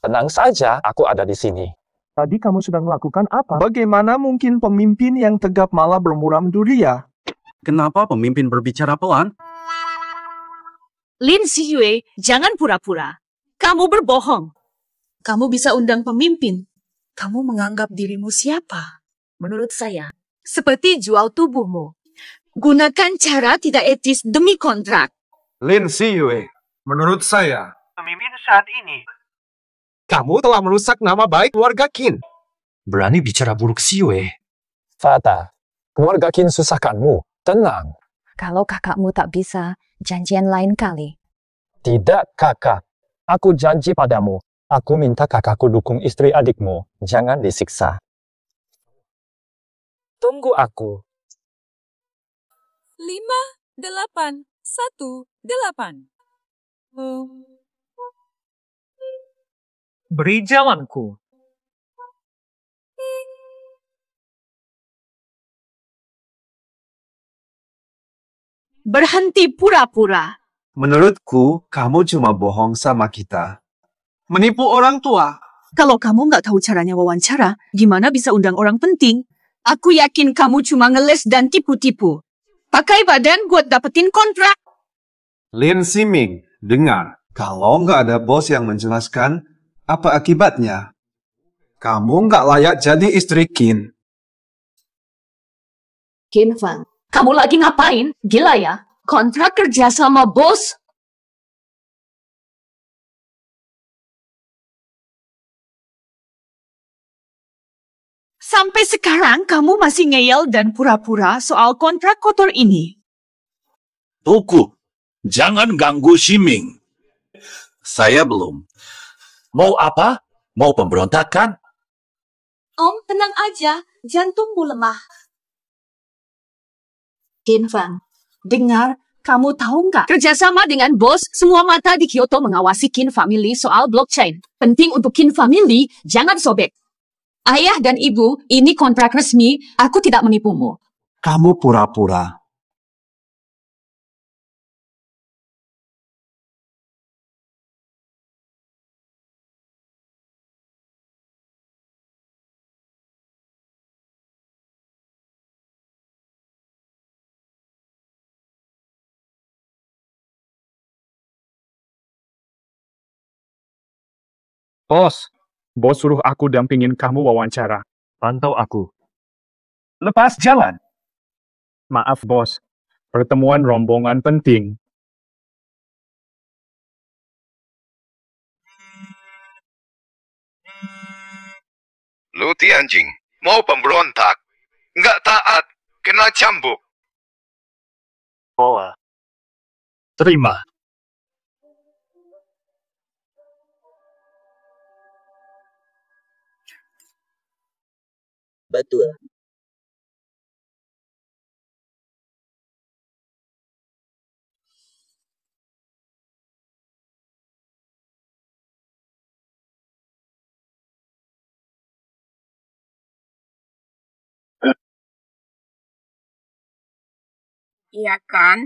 Tenang saja, aku ada di sini. Tadi kamu sudah melakukan apa? Bagaimana mungkin pemimpin yang tegap malah bermuram duria? Kenapa pemimpin berbicara pelan? Lin Siyue, jangan pura-pura. Kamu berbohong. Kamu bisa undang pemimpin. Kamu menganggap dirimu siapa? Menurut saya, seperti jual tubuhmu. Gunakan cara tidak etis demi kontrak. Lin Siyue, menurut saya, Pemimpin saat ini. kamu telah merusak nama baik keluarga Qin. Berani bicara buruk Siyue. Fata, keluarga Qin susahkanmu. Tenang. Kalau kakakmu tak bisa, janjian lain kali. Tidak, kakak. Aku janji padamu. Aku minta kakakku dukung istri adikmu. Jangan disiksa. Tunggu aku. 5-8-1-8. Beri jalanku. Berhenti pura-pura. Menurutku, kamu cuma bohong sama kita. Menipu orang tua. Kalau kamu nggak tahu caranya wawancara, gimana bisa undang orang penting? Aku yakin kamu cuma ngeles dan tipu-tipu. Pakai badan buat dapetin kontrak. Lin Siming, dengar. Kalau nggak ada bos yang menjelaskan, apa akibatnya? Kamu nggak layak jadi istri Qin. Qin Fang, kamu lagi ngapain? Gila ya? Kontrak kerja sama bos? Sampai sekarang kamu masih ngeyel dan pura-pura soal kontrak kotor ini. Tuku, jangan ganggu Siming. Saya belum. Mau apa? Mau pemberontakan? Om, tenang aja. Jantungmu lemah. Qin Fang, Dengar, kamu tahu nggak? Kerjasama dengan bos, semua mata di Kyoto mengawasi Qin Family soal blockchain. Penting untuk Qin Family, jangan sobek. Ayah dan ibu, ini kontrak resmi, aku tidak menipumu. Kamu pura-pura. Bos suruh aku dampingin kamu wawancara. Pantau aku. Lepas jalan. Maaf, Bos. Pertemuan rombongan penting. Lu anjing, mau pemberontak. Nggak taat, kena cambuk. Boa. Terima. Betul. Iya kan?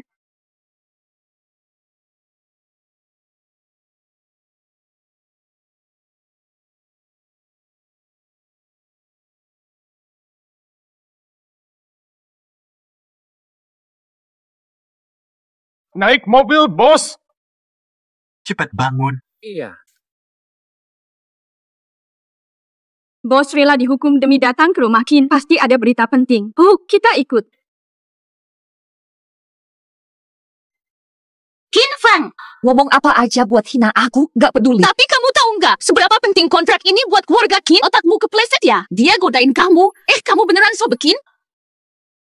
Naik mobil, Bos. Cepat bangun. Iya. Bos rela dihukum demi datang ke rumah Qin. Pasti ada berita penting. Kita ikut. Qin Fang, ngomong apa aja buat hina aku, gak peduli. Tapi kamu tahu nggak seberapa penting kontrak ini buat keluarga Qin? Otakmu kepleset ya? Dia godain kamu. Kamu beneran sobekin?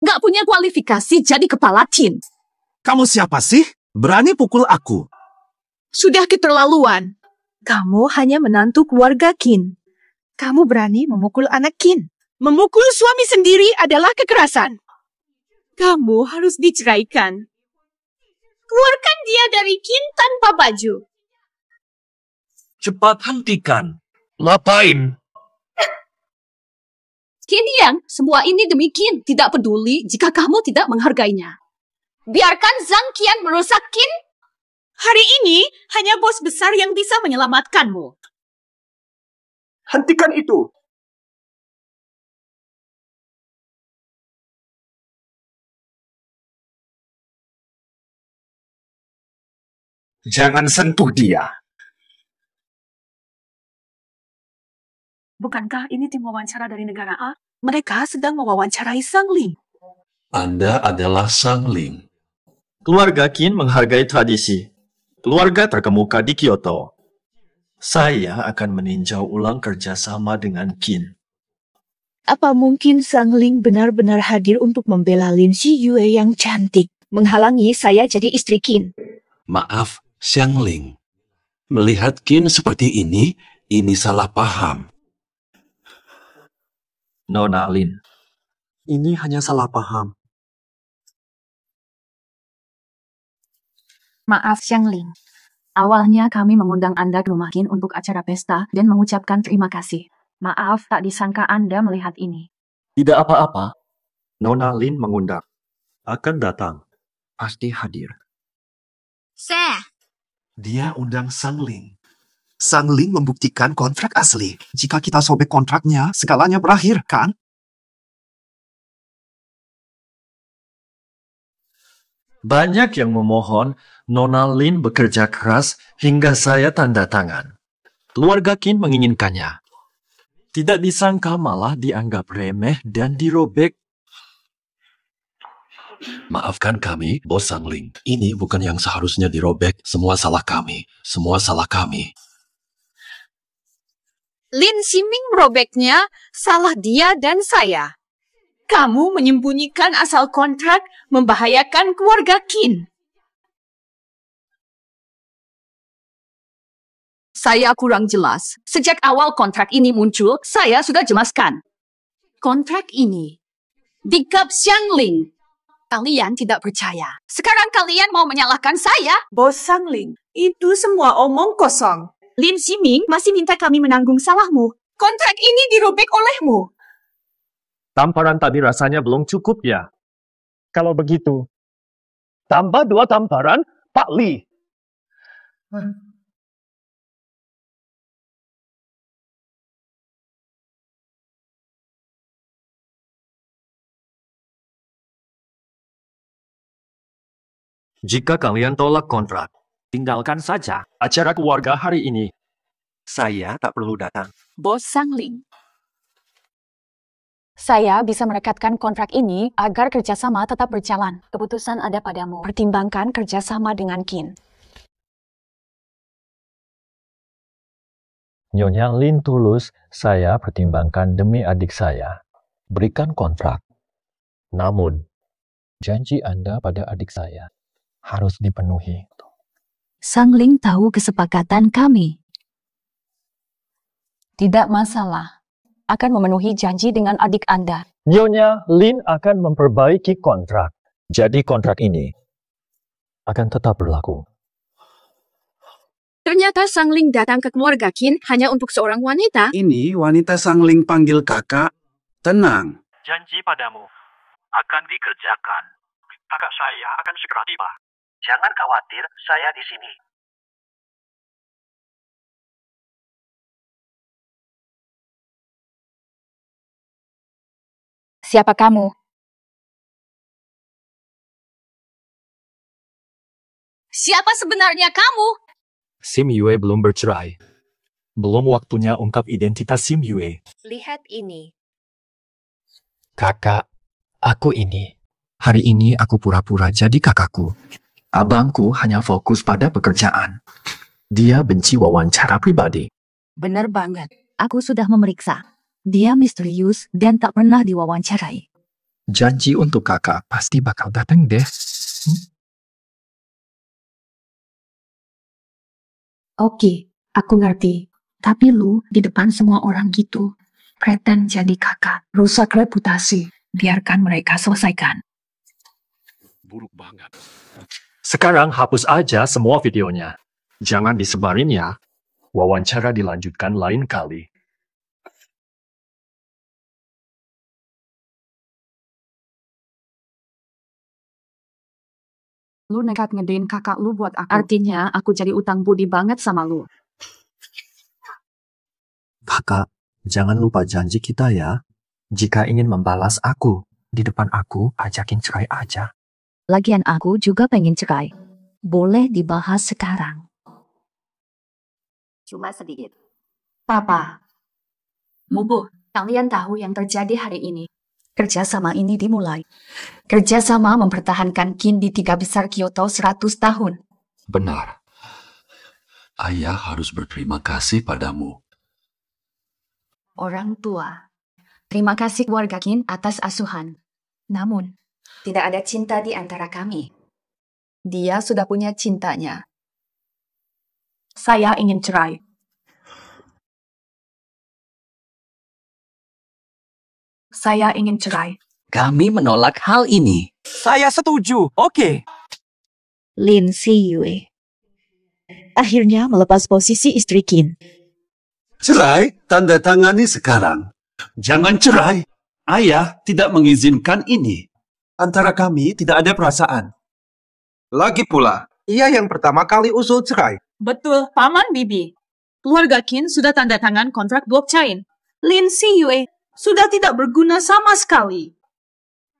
Gak punya kualifikasi jadi kepala Qin. Kamu siapa sih? Berani pukul aku? Sudah keterlaluan. Kamu hanya menantu keluarga Qin. Kamu berani memukul anak Qin. Memukul suami sendiri adalah kekerasan. Kamu harus diceraikan. Keluarkan dia dari Qin tanpa baju. Cepat hentikan. Ngapain? Qin Yang, semua ini demi Qin. Tidak peduli jika kamu tidak menghargainya. Biarkan Zhang Qian merusak Qin. Hari ini hanya bos besar yang bisa menyelamatkanmu. Hentikan itu. Jangan sentuh dia. Bukankah ini tim wawancara dari negara A? Mereka sedang mewawancarai Sang Ling. Anda adalah Sang Ling. Keluarga Qin menghargai tradisi. Keluarga terkemuka di Kyoto. Saya akan meninjau ulang kerjasama dengan Qin. Apa mungkin Sang Ling benar-benar hadir untuk membela Lin Si Yue yang cantik, menghalangi saya jadi istri Qin? Maaf, Sang Ling. Melihat Qin seperti ini salah paham. Nona Lin. Ini hanya salah paham. Maaf, Xiang Ling. Awalnya kami mengundang Anda ke rumah Qin untuk acara pesta dan mengucapkan terima kasih. Maaf, tak disangka Anda melihat ini. Tidak apa-apa. Nona Lin mengundang. Akan datang. Pasti hadir. Dia undang Sang Ling. Sang Ling membuktikan kontrak asli. Jika kita sobek kontraknya, segalanya berakhir, kan? Banyak yang memohon Nona Lin bekerja keras hingga saya tanda tangan. Keluarga Qin menginginkannya. Tidak disangka malah dianggap remeh dan dirobek. Maafkan kami, Bos Sang Ling. Ini bukan yang seharusnya dirobek. Semua salah kami. Semua salah kami. Lin Ximing merobeknya, salah dia dan saya. Kamu menyembunyikan asal kontrak, membahayakan keluarga Qin. Saya kurang jelas. Sejak awal kontrak ini muncul, saya sudah jelaskan. Kontrak ini dikap Xiang Ling. Kalian tidak percaya. Sekarang kalian mau menyalahkan saya? Bos Sang Ling, itu semua omong kosong. Lin Ximing masih minta kami menanggung salahmu. Kontrak ini dirobek olehmu. Tamparan tadi rasanya belum cukup ya? Kalau begitu, tambah 2 tamparan, Pak Li. Jika kalian tolak kontrak, tinggalkan saja acara keluarga hari ini. Saya tak perlu datang. Bos Sangling. Saya bisa merekatkan kontrak ini agar kerjasama tetap berjalan. Keputusan ada padamu. Pertimbangkan kerjasama dengan Kin. Nyonya Lin tulus, saya pertimbangkan demi adik saya. Berikan kontrak. Namun, janji Anda pada adik saya harus dipenuhi. Sangling tahu kesepakatan kami. Tidak masalah. Akan memenuhi janji dengan adik Anda. Nyonya Lin akan memperbaiki kontrak. Jadi kontrak ini akan tetap berlaku. Ternyata Sangling datang ke keluarga Kin hanya untuk seorang wanita. Ini wanita Sangling panggil kakak. Tenang. Janji padamu akan dikerjakan. Kakak saya akan segera tiba. Jangan khawatir, saya di sini. Siapa kamu? Siapa sebenarnya kamu? Sim Yue belum bercerai. Belum waktunya ungkap identitas Sim Yue. Lihat ini. Kakak, aku ini. Hari ini aku pura-pura jadi kakakku. Abangku hanya fokus pada pekerjaan. Dia benci wawancara pribadi. Benar banget. Aku sudah memeriksa. Dia misterius dan tak pernah diwawancarai. Janji untuk kakak pasti bakal datang deh. Oke, aku ngerti. Tapi lu di depan semua orang gitu. Pretend jadi kakak. Rusak reputasi. Biarkan mereka selesaikan. Buruk banget. Sekarang hapus aja semua videonya. Jangan disebarin ya. Wawancara dilanjutkan lain kali. Lu nekat ngedein kakak lu buat aku. Artinya aku jadi utang budi banget sama lu. Kakak, jangan lupa janji kita ya. Jika ingin membalas aku, di depan aku ajakin cerai aja. Lagian aku juga pengen cerai. Boleh dibahas sekarang. Cuma sedikit. Papa. Mubu, kalian tahu yang terjadi hari ini. Kerjasama ini dimulai. Kerjasama mempertahankan Kin di 3 besar Kyoto 100 tahun. Benar. Ayah harus berterima kasih padamu. Orang tua. Terima kasih keluarga Kin atas asuhan. Namun, tidak ada cinta di antara kami. Dia sudah punya cintanya. Saya ingin cerai. Saya ingin cerai. Kami menolak hal ini. Saya setuju. Oke. Lin Siyue akhirnya melepas posisi istri Kin. Cerai, tanda tangani sekarang. Jangan cerai. Ayah tidak mengizinkan ini. Antara kami tidak ada perasaan. Lagi pula, ia yang pertama kali usul cerai. Betul, Paman Bibi. Keluarga Kin sudah tanda tangan kontrak blockchain. Lin Siyue sudah tidak berguna sama sekali.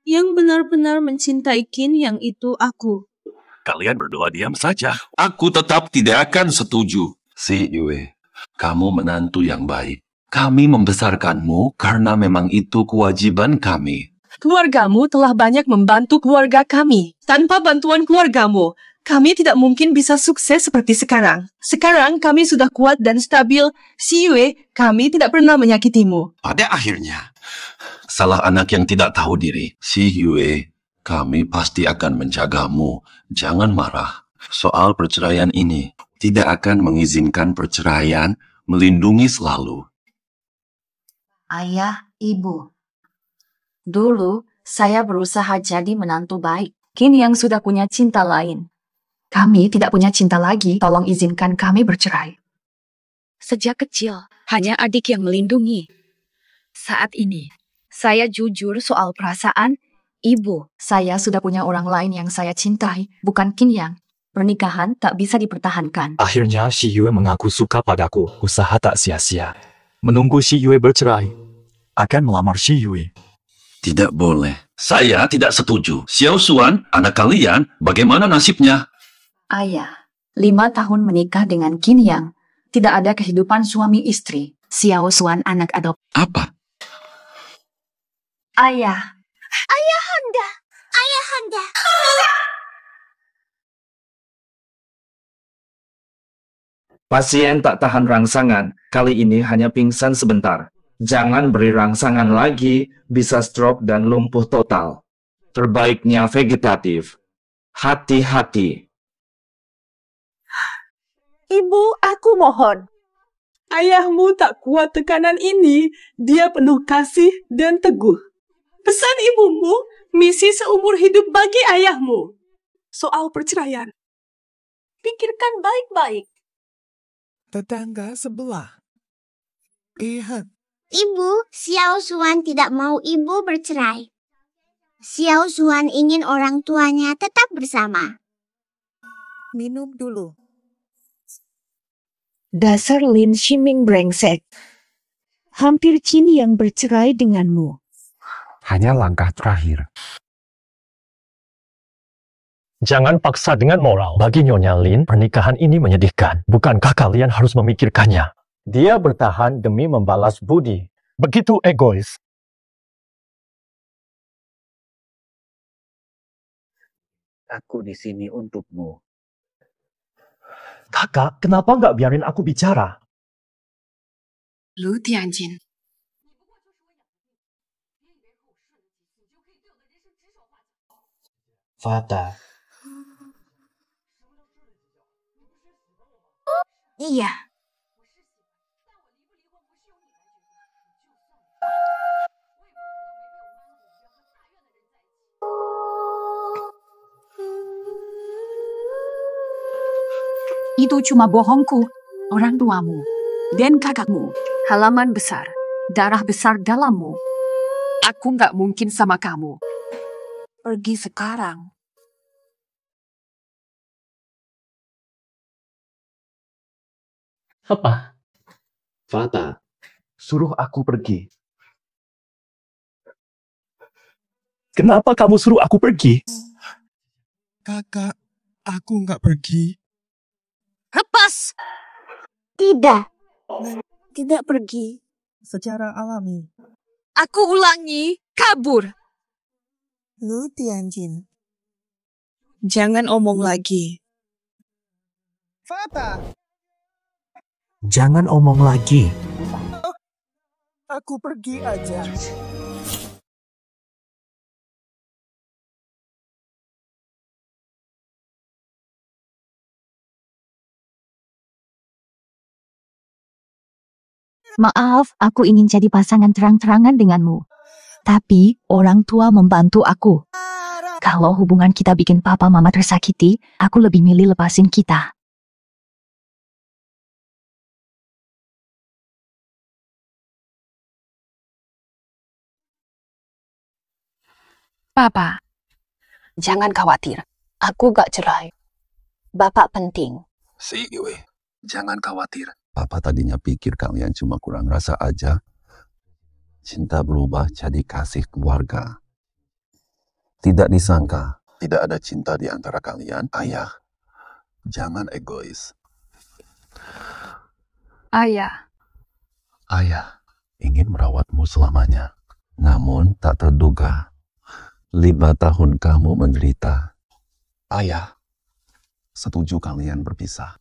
Yang benar-benar mencintai Kin yang itu aku. Kalian berdua diam saja. Aku tetap tidak akan setuju. Si Yue, kamu menantu yang baik. Kami membesarkanmu karena memang itu kewajiban kami. Keluargamu telah banyak membantu keluarga kami. Tanpa bantuan keluargamu, kami tidak mungkin bisa sukses seperti sekarang. Sekarang kami sudah kuat dan stabil. Si Yue, kami tidak pernah menyakitimu. Pada akhirnya, salah anak yang tidak tahu diri. Si Yue, kami pasti akan menjagamu. Jangan marah. Soal perceraian ini, tidak akan mengizinkan perceraian, melindungi selalu. Ayah, ibu. Dulu, saya berusaha jadi menantu baik. Kin yang sudah punya cinta lain. Kami tidak punya cinta lagi, tolong izinkan kami bercerai. Sejak kecil, hanya adik yang melindungi. Saat ini, saya jujur soal perasaan. Ibu, saya sudah punya orang lain yang saya cintai, bukan Kin Yang. Pernikahan tak bisa dipertahankan. Akhirnya si Yue mengaku suka padaku. Usaha tak sia-sia. Menunggu si Yue bercerai. Akan melamar si Yue. Tidak boleh. Saya tidak setuju. Xiao Xuan, anak kalian, bagaimana nasibnya? Ayah, 5 tahun menikah dengan Kin Yang. Tidak ada kehidupan suami istri. Xiao Xuan anak adopsi. Apa? Ayah. Ayahanda. Ayahanda. Pasien tak tahan rangsangan, kali ini hanya pingsan sebentar. Jangan beri rangsangan lagi, bisa stroke dan lumpuh total. Terbaiknya vegetatif. Hati-hati. Ibu, aku mohon. Ayahmu tak kuat tekanan ini. Dia penuh kasih dan teguh. Pesan ibumu, misi seumur hidup bagi ayahmu. Soal perceraian. Pikirkan baik-baik. Tetangga sebelah. Lihat. Ibu, Xiao Xuan tidak mau ibu bercerai. Xiao Xuan ingin orang tuanya tetap bersama. Minum dulu. Dasar Lin Ximing brengsek. Hampir Chin yang bercerai denganmu. Hanya langkah terakhir. Jangan paksa dengan moral. Bagi Nyonya Lin, pernikahan ini menyedihkan. Bukankah kalian harus memikirkannya? Dia bertahan demi membalas budi. Begitu egois. Aku di sini untukmu. Kakak, kenapa nggak biarin aku bicara? Lu Tianjin. Fata. Iya. Itu cuma bohongku, orang tuamu, dan kakakmu. Halaman besar, darah besar dalammu. Aku nggak mungkin sama kamu. Pergi sekarang. Apa? Fata. Suruh aku pergi. Kenapa kamu suruh aku pergi? Kakak, aku nggak pergi. Lepas! Tidak. Tidak pergi. Secara alami. Aku ulangi, kabur. Lu Tianjin. Jangan omong lagi. Fata! Jangan omong lagi. Aku pergi aja. Maaf, aku ingin jadi pasangan terang-terangan denganmu. Tapi, orang tua membantu aku. Kalau hubungan kita bikin papa mama tersakiti, aku lebih milih lepasin kita. Papa, jangan khawatir. Aku gak cerai. Bapak penting. Si Yue, jangan khawatir. Papa tadinya pikir kalian cuma kurang rasa aja. Cinta berubah jadi kasih keluarga. Tidak disangka, tidak ada cinta di antara kalian. Ayah, jangan egois. Ayah. Ayah ingin merawatmu selamanya. Namun tak terduga, 5 tahun kamu menderita. Ayah, setuju kalian berpisah.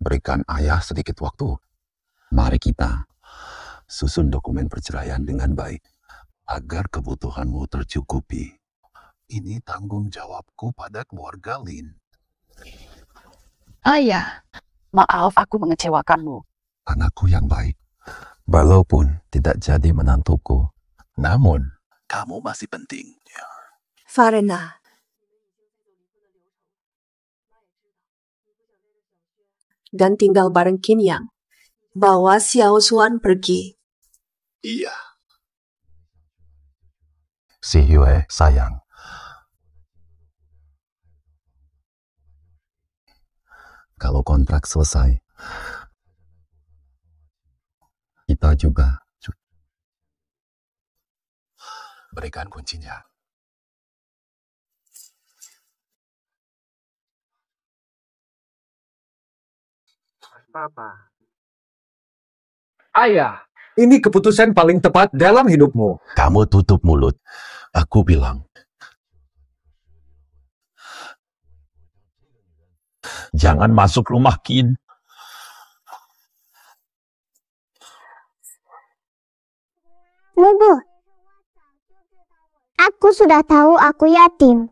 Berikan ayah sedikit waktu. Mari kita susun dokumen perceraian dengan baik, agar kebutuhanmu tercukupi. Ini tanggung jawabku pada keluarga Lin. Ayah, maaf aku mengecewakanmu. Anakku yang baik, walaupun tidak jadi menantuku, namun kamu masih penting. Farena. Dan tinggal bareng Qin Yang. Bawa Xiao Xuan pergi. Iya. Si Yue, sayang. Kalau kontrak selesai, kita juga berikan kuncinya. Papa, Ayah, ini keputusan paling tepat dalam hidupmu. Kamu tutup mulut. Aku bilang. Jangan masuk rumah Qin. Bubu, aku sudah tahu aku yatim.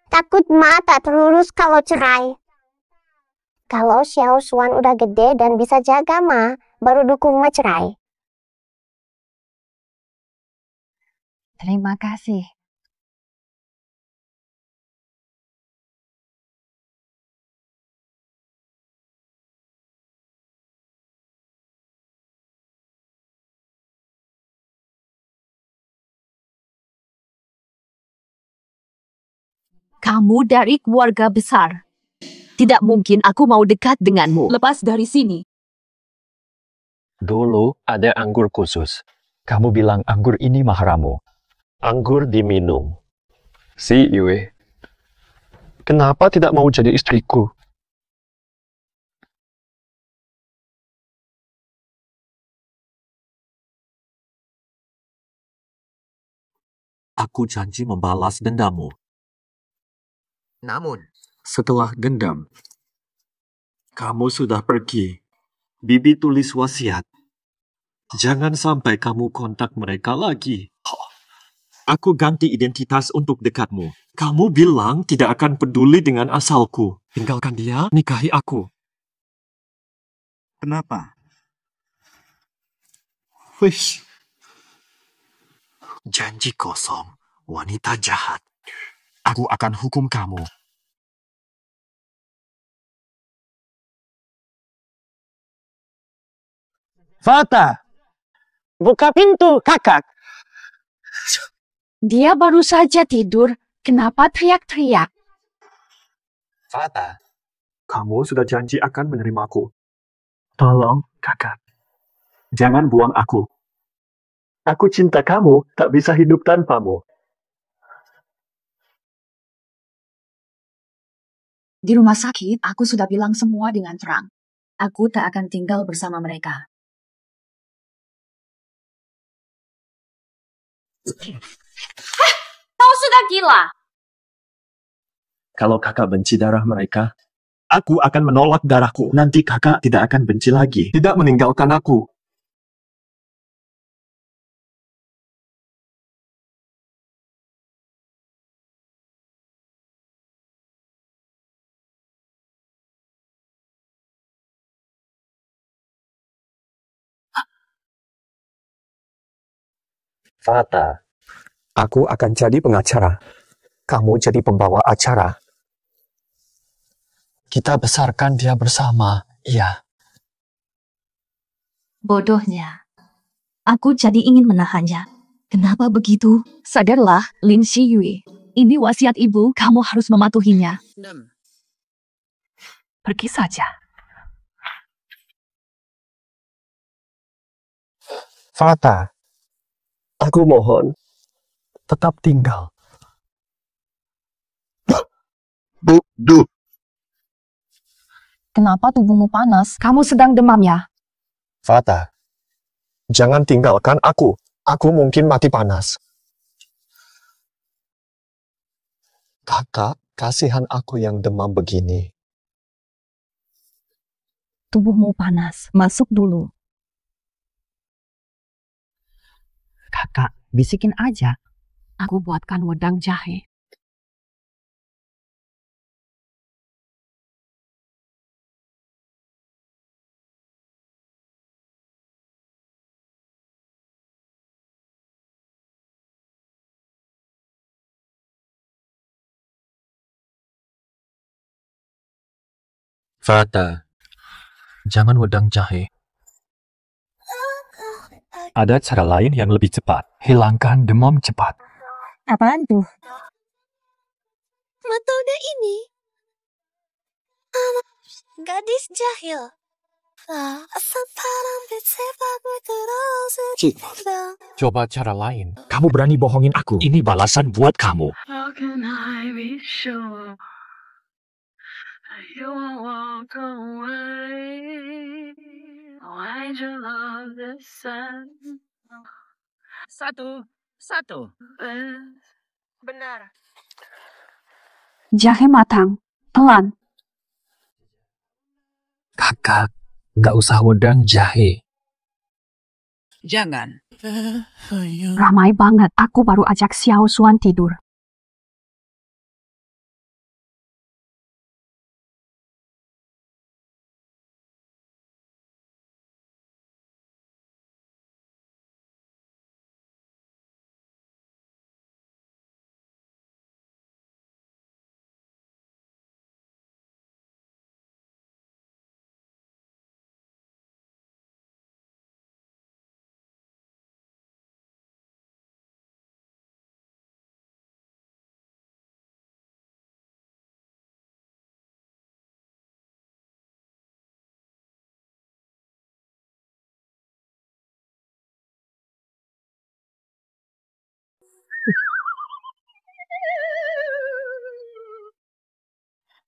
Takut Ma tak terurus kalau cerai. Kalau Xiao Xuan udah gede dan bisa jaga Ma, baru dukung Ma cerai. Terima kasih. Kamu dari keluarga besar. Tidak mungkin aku mau dekat denganmu. Lepas dari sini. Dulu ada anggur khusus. Kamu bilang anggur ini maharamu. Anggur diminum. Si Yue, kenapa tidak mau jadi istriku? Aku janji membalas dendammu. Namun, setelah dendam, kamu sudah pergi. Bibi tulis wasiat. Jangan sampai kamu kontak mereka lagi. Aku ganti identitas untuk dekatmu. Kamu bilang tidak akan peduli dengan asalku. Tinggalkan dia, nikahi aku. Kenapa? Wish. Janji kosong, wanita jahat. Aku akan hukum kamu. Fata, buka pintu, kakak. Dia baru saja tidur. Kenapa teriak-teriak? Fata, kamu sudah janji akan menerimaku. Tolong, kakak. Jangan buang aku. Aku cinta kamu, tak bisa hidup tanpamu. Di rumah sakit, aku sudah bilang semua dengan terang. Aku tak akan tinggal bersama mereka. Kau sudah gila. Kalau kakak benci darah mereka, aku akan menolak darahku. Nanti kakak tidak akan benci lagi. Tidak meninggalkan aku. Fata, aku akan jadi pengacara. Kamu jadi pembawa acara. Kita besarkan dia bersama, iya. Bodohnya. Aku jadi ingin menahannya. Kenapa begitu? Sadarlah, Lin Xiyue. Ini wasiat ibu, kamu harus mematuhinya. Pergi saja. Fata, aku mohon, tetap tinggal. Duh. Kenapa tubuhmu panas? Kamu sedang demam ya? Fata, jangan tinggalkan aku. Aku mungkin mati panas. Kakak, kasihan aku yang demam begini. Tubuhmu panas. Masuk dulu. Kakak, bisikin aja. Aku buatkan wedang jahe. Fata, jangan wedang jahe. Ada cara lain yang lebih cepat. Hilangkan demam cepat. Apaan tuh? Metode ini. Gadis jahil. Cik, coba cara lain. Kamu berani bohongin aku. Ini balasan buat kamu. How can I be sure you won't walk away? Satu. Benar. Jahe matang. Pelan. Kakak, nggak usah wedang jahe. Jangan. Ramai banget. Aku baru ajak Xiao Xuan tidur.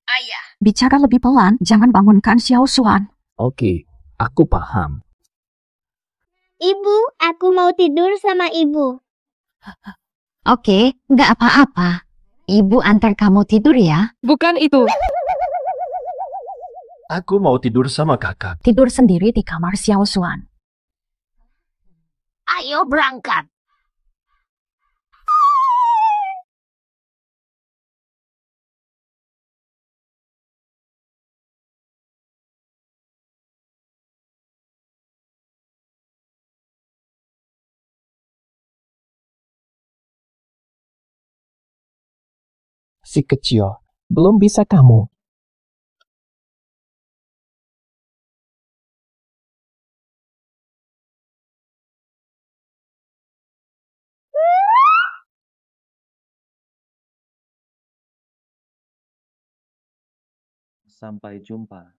Ayah. Bicara lebih pelan, jangan bangunkan Xiao Xuan. Oke, aku paham. Ibu, aku mau tidur sama ibu. Oke, nggak apa-apa. Ibu antar kamu tidur ya. Bukan itu. Aku mau tidur sama kakak. Tidur sendiri di kamar Xiao Xuan. Ayo berangkat. Si kecil, belum bisa kamu. Sampai jumpa.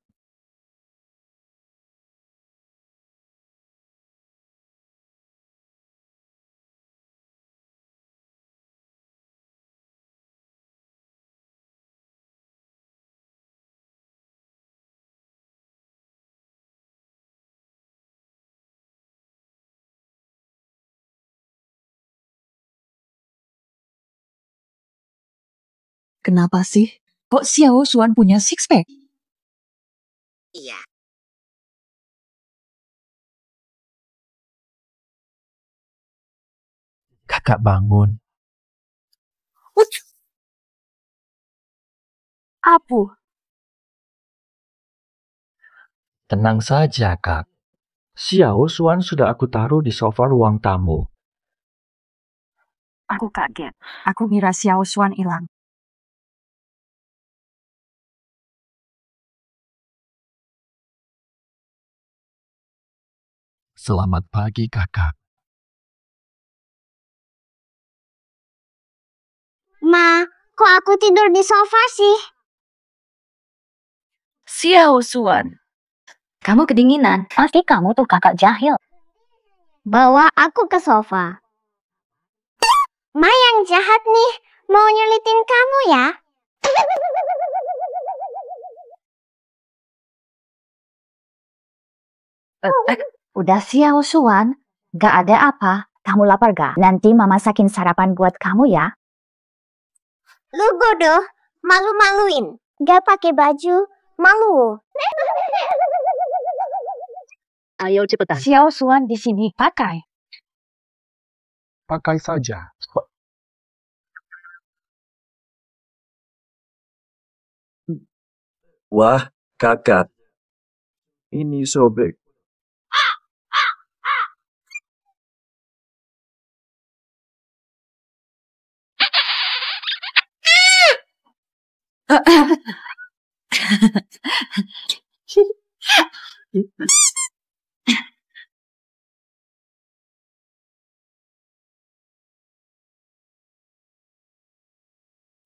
Kenapa sih? Kok Xiao Xuan punya six-pack? Iya. Kakak bangun. Apu. Tenang saja, Kak. Xiao Xuan sudah aku taruh di sofa ruang tamu. Aku kaget. Aku kira Xiao Xuan hilang. Selamat pagi, kakak. Ma, kok aku tidur di sofa sih? Xiao Xuan. Kamu kedinginan. Pasti kamu tuh kakak jahil. Bawa aku ke sofa. Ma yang jahat nih, mau nyulitin kamu ya? Udah Xiao Xuan, gak ada apa. Kamu lapar gak? Nanti mama masakin sarapan buat kamu ya. Lu bodoh, malu-maluin. Gak pakai baju, malu. Ayo cepetan. Xiao Xuan di sini pakai. Pakai saja. Wah, kakak. Ini sobek.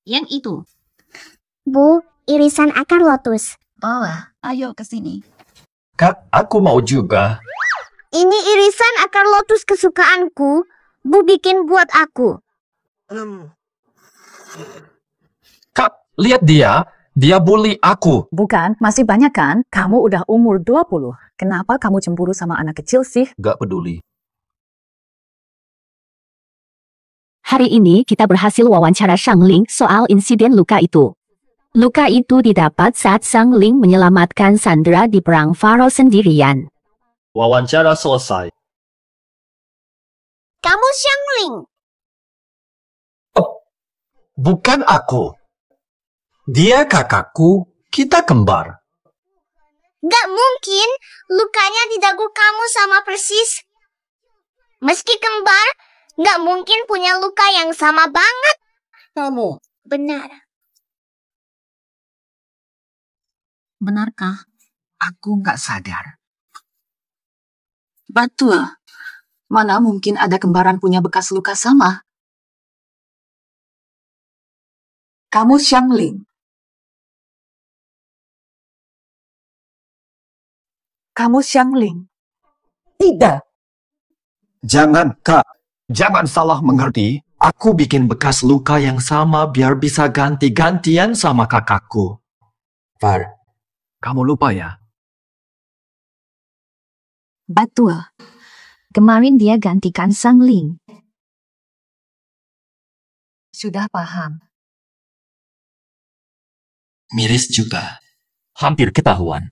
Yang itu. Bu, irisan akar lotus. Bawa. Ayo ke sini. Kak, aku mau juga. Ini irisan akar lotus kesukaanku. Bu bikin buat aku. Kak, lihat dia. Dia bully aku. Bukan, masih banyak kan? Kamu udah umur 20. Kenapa kamu cemburu sama anak kecil sih? Gak peduli. Hari ini kita berhasil wawancara Shang Ling soal insiden luka itu. Luka itu didapat saat Shang Ling menyelamatkan Sandra di perang Faro sendirian. Wawancara selesai. Kamu Shang Ling. Bukan aku. Dia kakakku, kita kembar. Gak mungkin, lukanya di dagu kamu sama persis. Meski kembar, gak mungkin punya luka yang sama banget. Kamu. Benar. Benarkah? Aku nggak sadar. Betul. Mana mungkin ada kembaran punya bekas luka sama? Kamu Shang Ling. Kamu Shang Ling. Tidak. Jangan, Kak. Jangan salah mengerti. Aku bikin bekas luka yang sama biar bisa ganti-gantian sama kakakku. Far, kamu lupa ya? Betul. Kemarin dia gantikan Shang Ling. Sudah paham. Miris juga. Hampir ketahuan.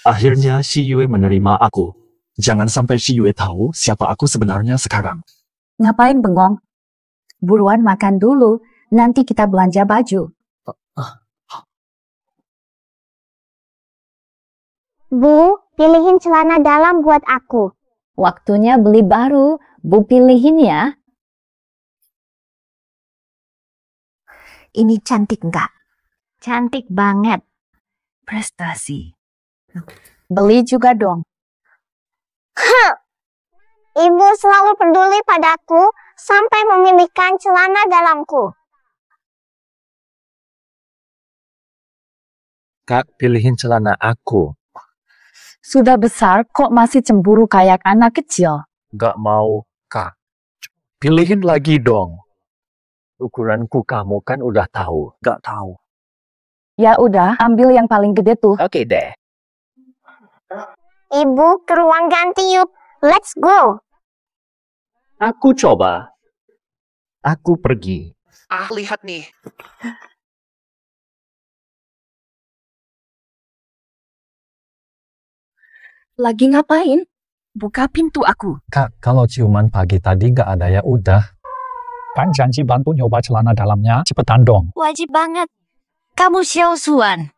Akhirnya si Yue menerima aku. Jangan sampai si Yue tahu siapa aku sebenarnya sekarang. Ngapain bengong? Buruan makan dulu, nanti kita belanja baju. Bu, pilihin celana dalam buat aku. Waktunya beli baru, Bu pilihin ya. Ini cantik nggak? Cantik banget. Prestasi. Beli juga dong. Ibu selalu peduli padaku sampai memilihkan celana dalamku. Kak, pilihin celana aku. Sudah besar kok masih cemburu kayak anak kecil. Gak mau, Kak. Pilihin lagi dong. Ukuranku kamu kan udah tahu. Gak tahu. Ya udah, ambil yang paling gede tuh. Oke deh. Ibu, ke ruang ganti yuk. Let's go. Aku coba. Aku pergi. Lihat nih. Lagi ngapain? Buka pintu aku. Kak, kalau ciuman pagi tadi gak ada ya udah. Kan janji bantu nyoba celana dalamnya, cepetan dong. Wajib banget. Kamu Xiao Suan.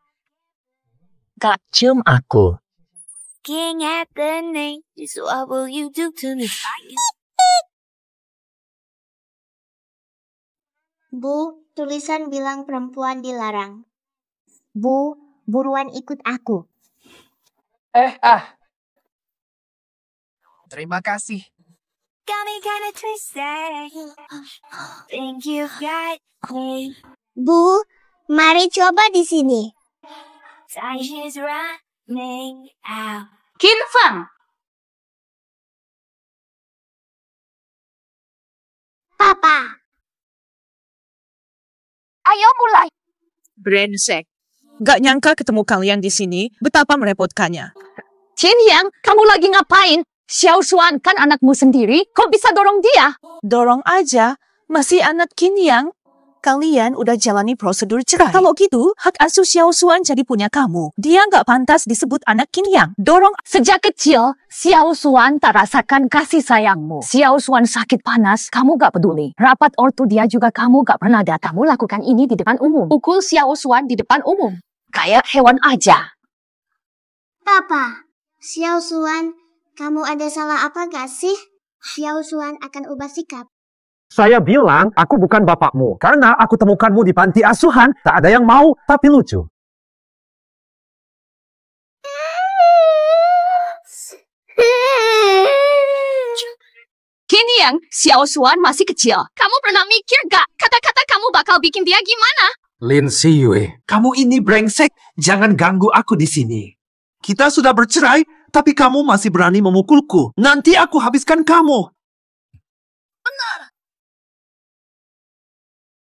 Kak, cium aku. Looking at the name, just what will you do to me? Bu, tulisan bilang perempuan dilarang. Bu, buruan ikut aku. Terima kasih. Got me kinda twisted. Think you got me. Bu, mari coba di sini. Time is running out. Qin Feng. Papa. Ayo mulai. Brengsek. Gak nyangka ketemu kalian di sini, betapa merepotkannya. Qin Yang, kamu lagi ngapain? Xiao Suan kan anakmu sendiri, kok bisa dorong dia? Dorong aja, masih anak Qin Yang. Kalian udah jalani prosedur cerai. Kalau gitu, hak asuh Xiao Suan jadi punya kamu. Dia nggak pantas disebut anak Qin Yang. Dorong. Sejak kecil, Xiao Suan tak rasakan kasih sayangmu. Xiao Suan sakit panas, kamu gak peduli. Rapat ortu dia juga kamu gak pernah datang. Kamu lakukan ini di depan umum. Pukul Xiao Suan di depan umum. Kayak hewan aja. Papa, Xiao Suan, kamu ada salah apa gak sih? Xiao Suan akan ubah sikap. Saya bilang aku bukan bapakmu karena aku temukanmu di panti asuhan. Tak ada yang mau, tapi lucu. Qin Yang, Xiao Suan masih kecil. Kamu pernah mikir gak kata-kata kamu bakal bikin dia gimana? Lin Si Yue, kamu ini brengsek. Jangan ganggu aku di sini. Kita sudah bercerai, tapi kamu masih berani memukulku. Nanti aku habiskan kamu.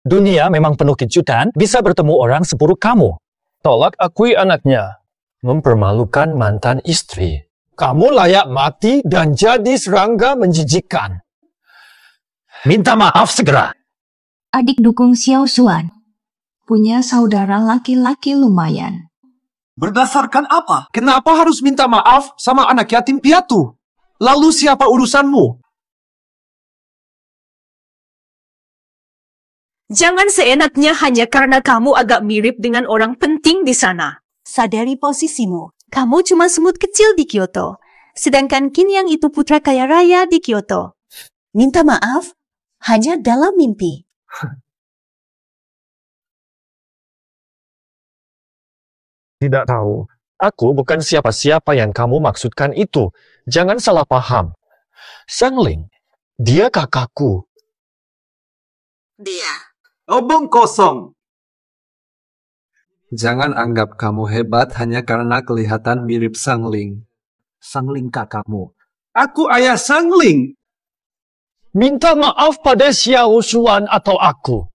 Dunia memang penuh kejutan, bisa bertemu orang seburuk kamu. Tolak akui anaknya. Mempermalukan mantan istri. Kamu layak mati dan jadi serangga menjijikkan. Minta maaf segera. Adik dukung Xiao Xuan. Punya saudara laki-laki lumayan. Berdasarkan apa? Kenapa harus minta maaf sama anak yatim piatu? Lalu siapa urusanmu? Jangan seenaknya hanya karena kamu agak mirip dengan orang penting di sana. Sadari posisimu. Kamu cuma semut kecil di Kyoto. Sedangkan Qin Yang itu putra kaya raya di Kyoto. Minta maaf hanya dalam mimpi. Tidak tahu. Aku bukan siapa-siapa yang kamu maksudkan itu. Jangan salah paham. Sangling, dia kakakku. Dia. Omong kosong. Jangan anggap kamu hebat hanya karena kelihatan mirip Sangling. Sangling kakakmu. Aku ayah Sangling. Minta maaf pada Xiao Xuan atau aku.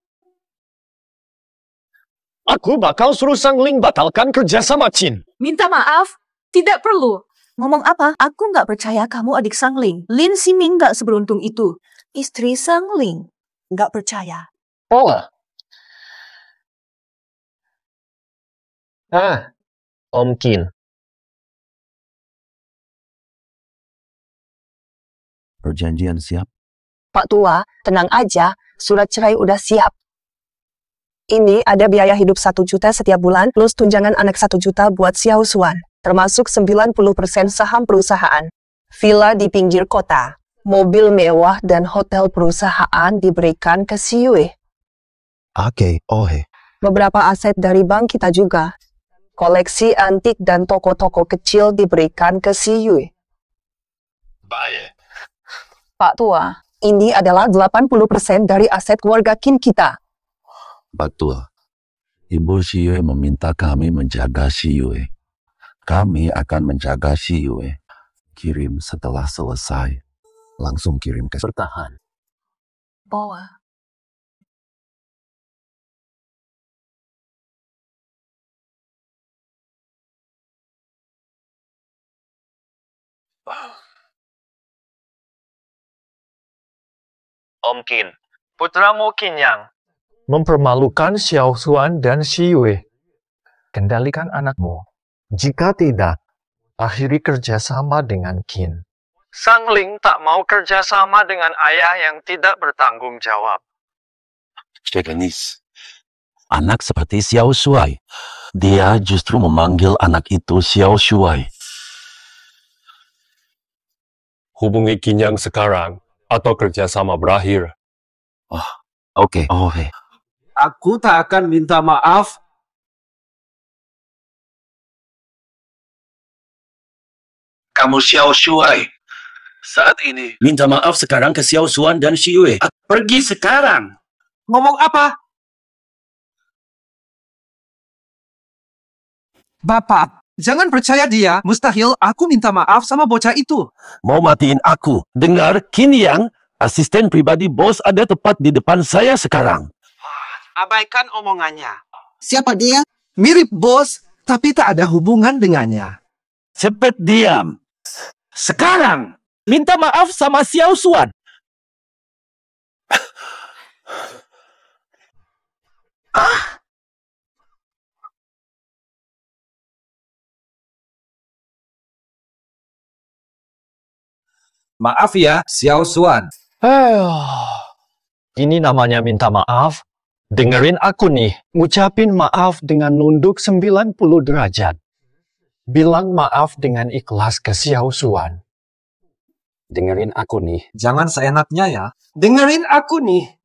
Aku bakal suruh Sangling batalkan kerja sama Qin. Minta maaf? Tidak perlu. Ngomong apa? Aku nggak percaya kamu adik Sangling. Lin Ximing nggak seberuntung itu. Istri Sangling. Nggak percaya. Pola. Om Qin. Perjanjian siap? Pak Tua, tenang aja. Surat cerai udah siap. Ini ada biaya hidup 1 juta setiap bulan plus tunjangan anak 1 juta buat Xiao Xuan. Termasuk 90% saham perusahaan. Villa di pinggir kota. Mobil mewah dan hotel perusahaan diberikan ke si Yue. Beberapa aset dari bank kita juga. Koleksi antik dan toko-toko kecil diberikan ke si Yue. Baik. Pak Tua, ini adalah 80% dari aset keluarga Qin kita. Pak Tua, Ibu Si Yue meminta kami menjaga Si Yue. Kami akan menjaga Si Yue. Kirim setelah selesai. Langsung kirim ke bertahan. Bawa. Om Qin, putramu Qin Yang mempermalukan Xiao Xuan dan Xi Yue. Kendalikan anakmu. Jika tidak, akhiri kerjasama dengan Qin. Sangling tak mau kerjasama dengan ayah yang tidak bertanggung jawab. Jeganis, anak seperti Xiao Shuai. Dia justru memanggil anak itu Xiao Shuai. Hubungi Qin Yang sekarang, atau kerjasama berakhir. Oke. Aku tak akan minta maaf. Kamu Xiao Shuai. Saat ini. Minta maaf sekarang ke Xiao Xuan dan Xi Yue. Pergi sekarang. Ngomong apa? Bapak, jangan percaya dia. Mustahil aku minta maaf sama bocah itu. Mau matiin aku. Dengar, Qin Yang, asisten pribadi bos ada tepat di depan saya sekarang. Abaikan omongannya. Siapa dia? Mirip bos, tapi tak ada hubungan dengannya. Cepet diam. Sekarang, minta maaf sama Xiao Xuan. Maaf ya, Xiao Xuan. Ini namanya minta maaf. Dengerin aku nih, ngucapin maaf dengan nunduk 90 derajat. Bilang maaf dengan ikhlas ke Xiao Xuan. Dengerin aku nih. Jangan seenaknya ya. Dengerin aku nih.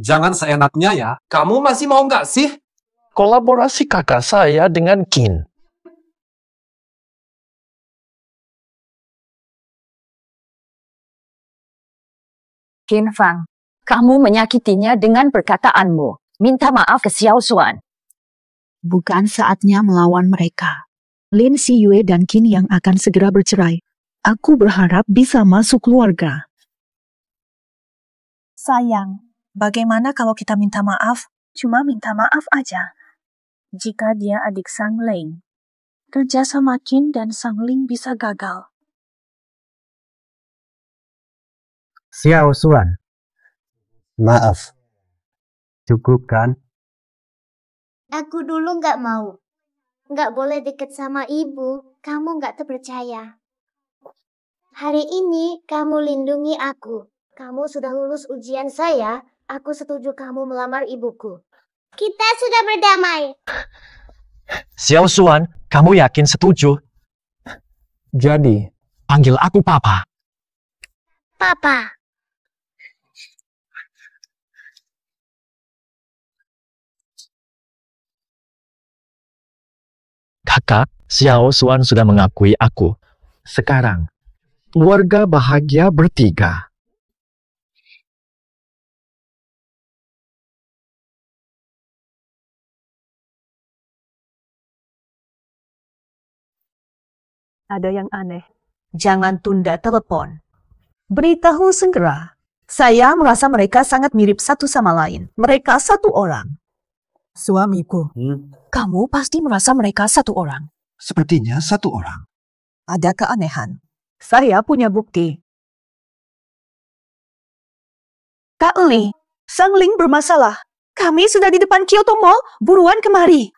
Jangan seenaknya ya. Kamu masih mau nggak sih? Kolaborasi kakak saya dengan Qin. Qin Fang, kamu menyakitinya dengan perkataanmu. Minta maaf ke Xiao Xuan. Bukan saatnya melawan mereka. Lin Si Yue dan Qin Yang akan segera bercerai. Aku berharap bisa masuk keluarga. Sayang, bagaimana kalau kita minta maaf? cuma minta maaf aja. Jika dia adik Sang Ling, kerjasama Qin dan Sang Ling bisa gagal. Xiao Xuan. Maaf. Cukup kan? Aku dulu nggak mau. Nggak boleh deket sama ibu, kamu nggak terpercaya. Hari ini kamu lindungi aku. Kamu sudah lulus ujian saya, aku setuju kamu melamar ibuku. Kita sudah berdamai. Xiao Xuan, kamu yakin setuju? Jadi, panggil aku Papa. Papa. Kakak, Xiao Xuan sudah mengakui aku. Sekarang, keluarga bahagia bertiga. Ada yang aneh. Jangan tunda telepon. Beritahu segera. Saya merasa mereka sangat mirip satu sama lain. Mereka satu orang. Suamiku, kamu pasti merasa mereka satu orang. Sepertinya satu orang. Ada keanehan. Saya punya bukti. Kak Li, Sang Ling bermasalah. Kami sudah di depan Kyoto Mall. Buruan kemari.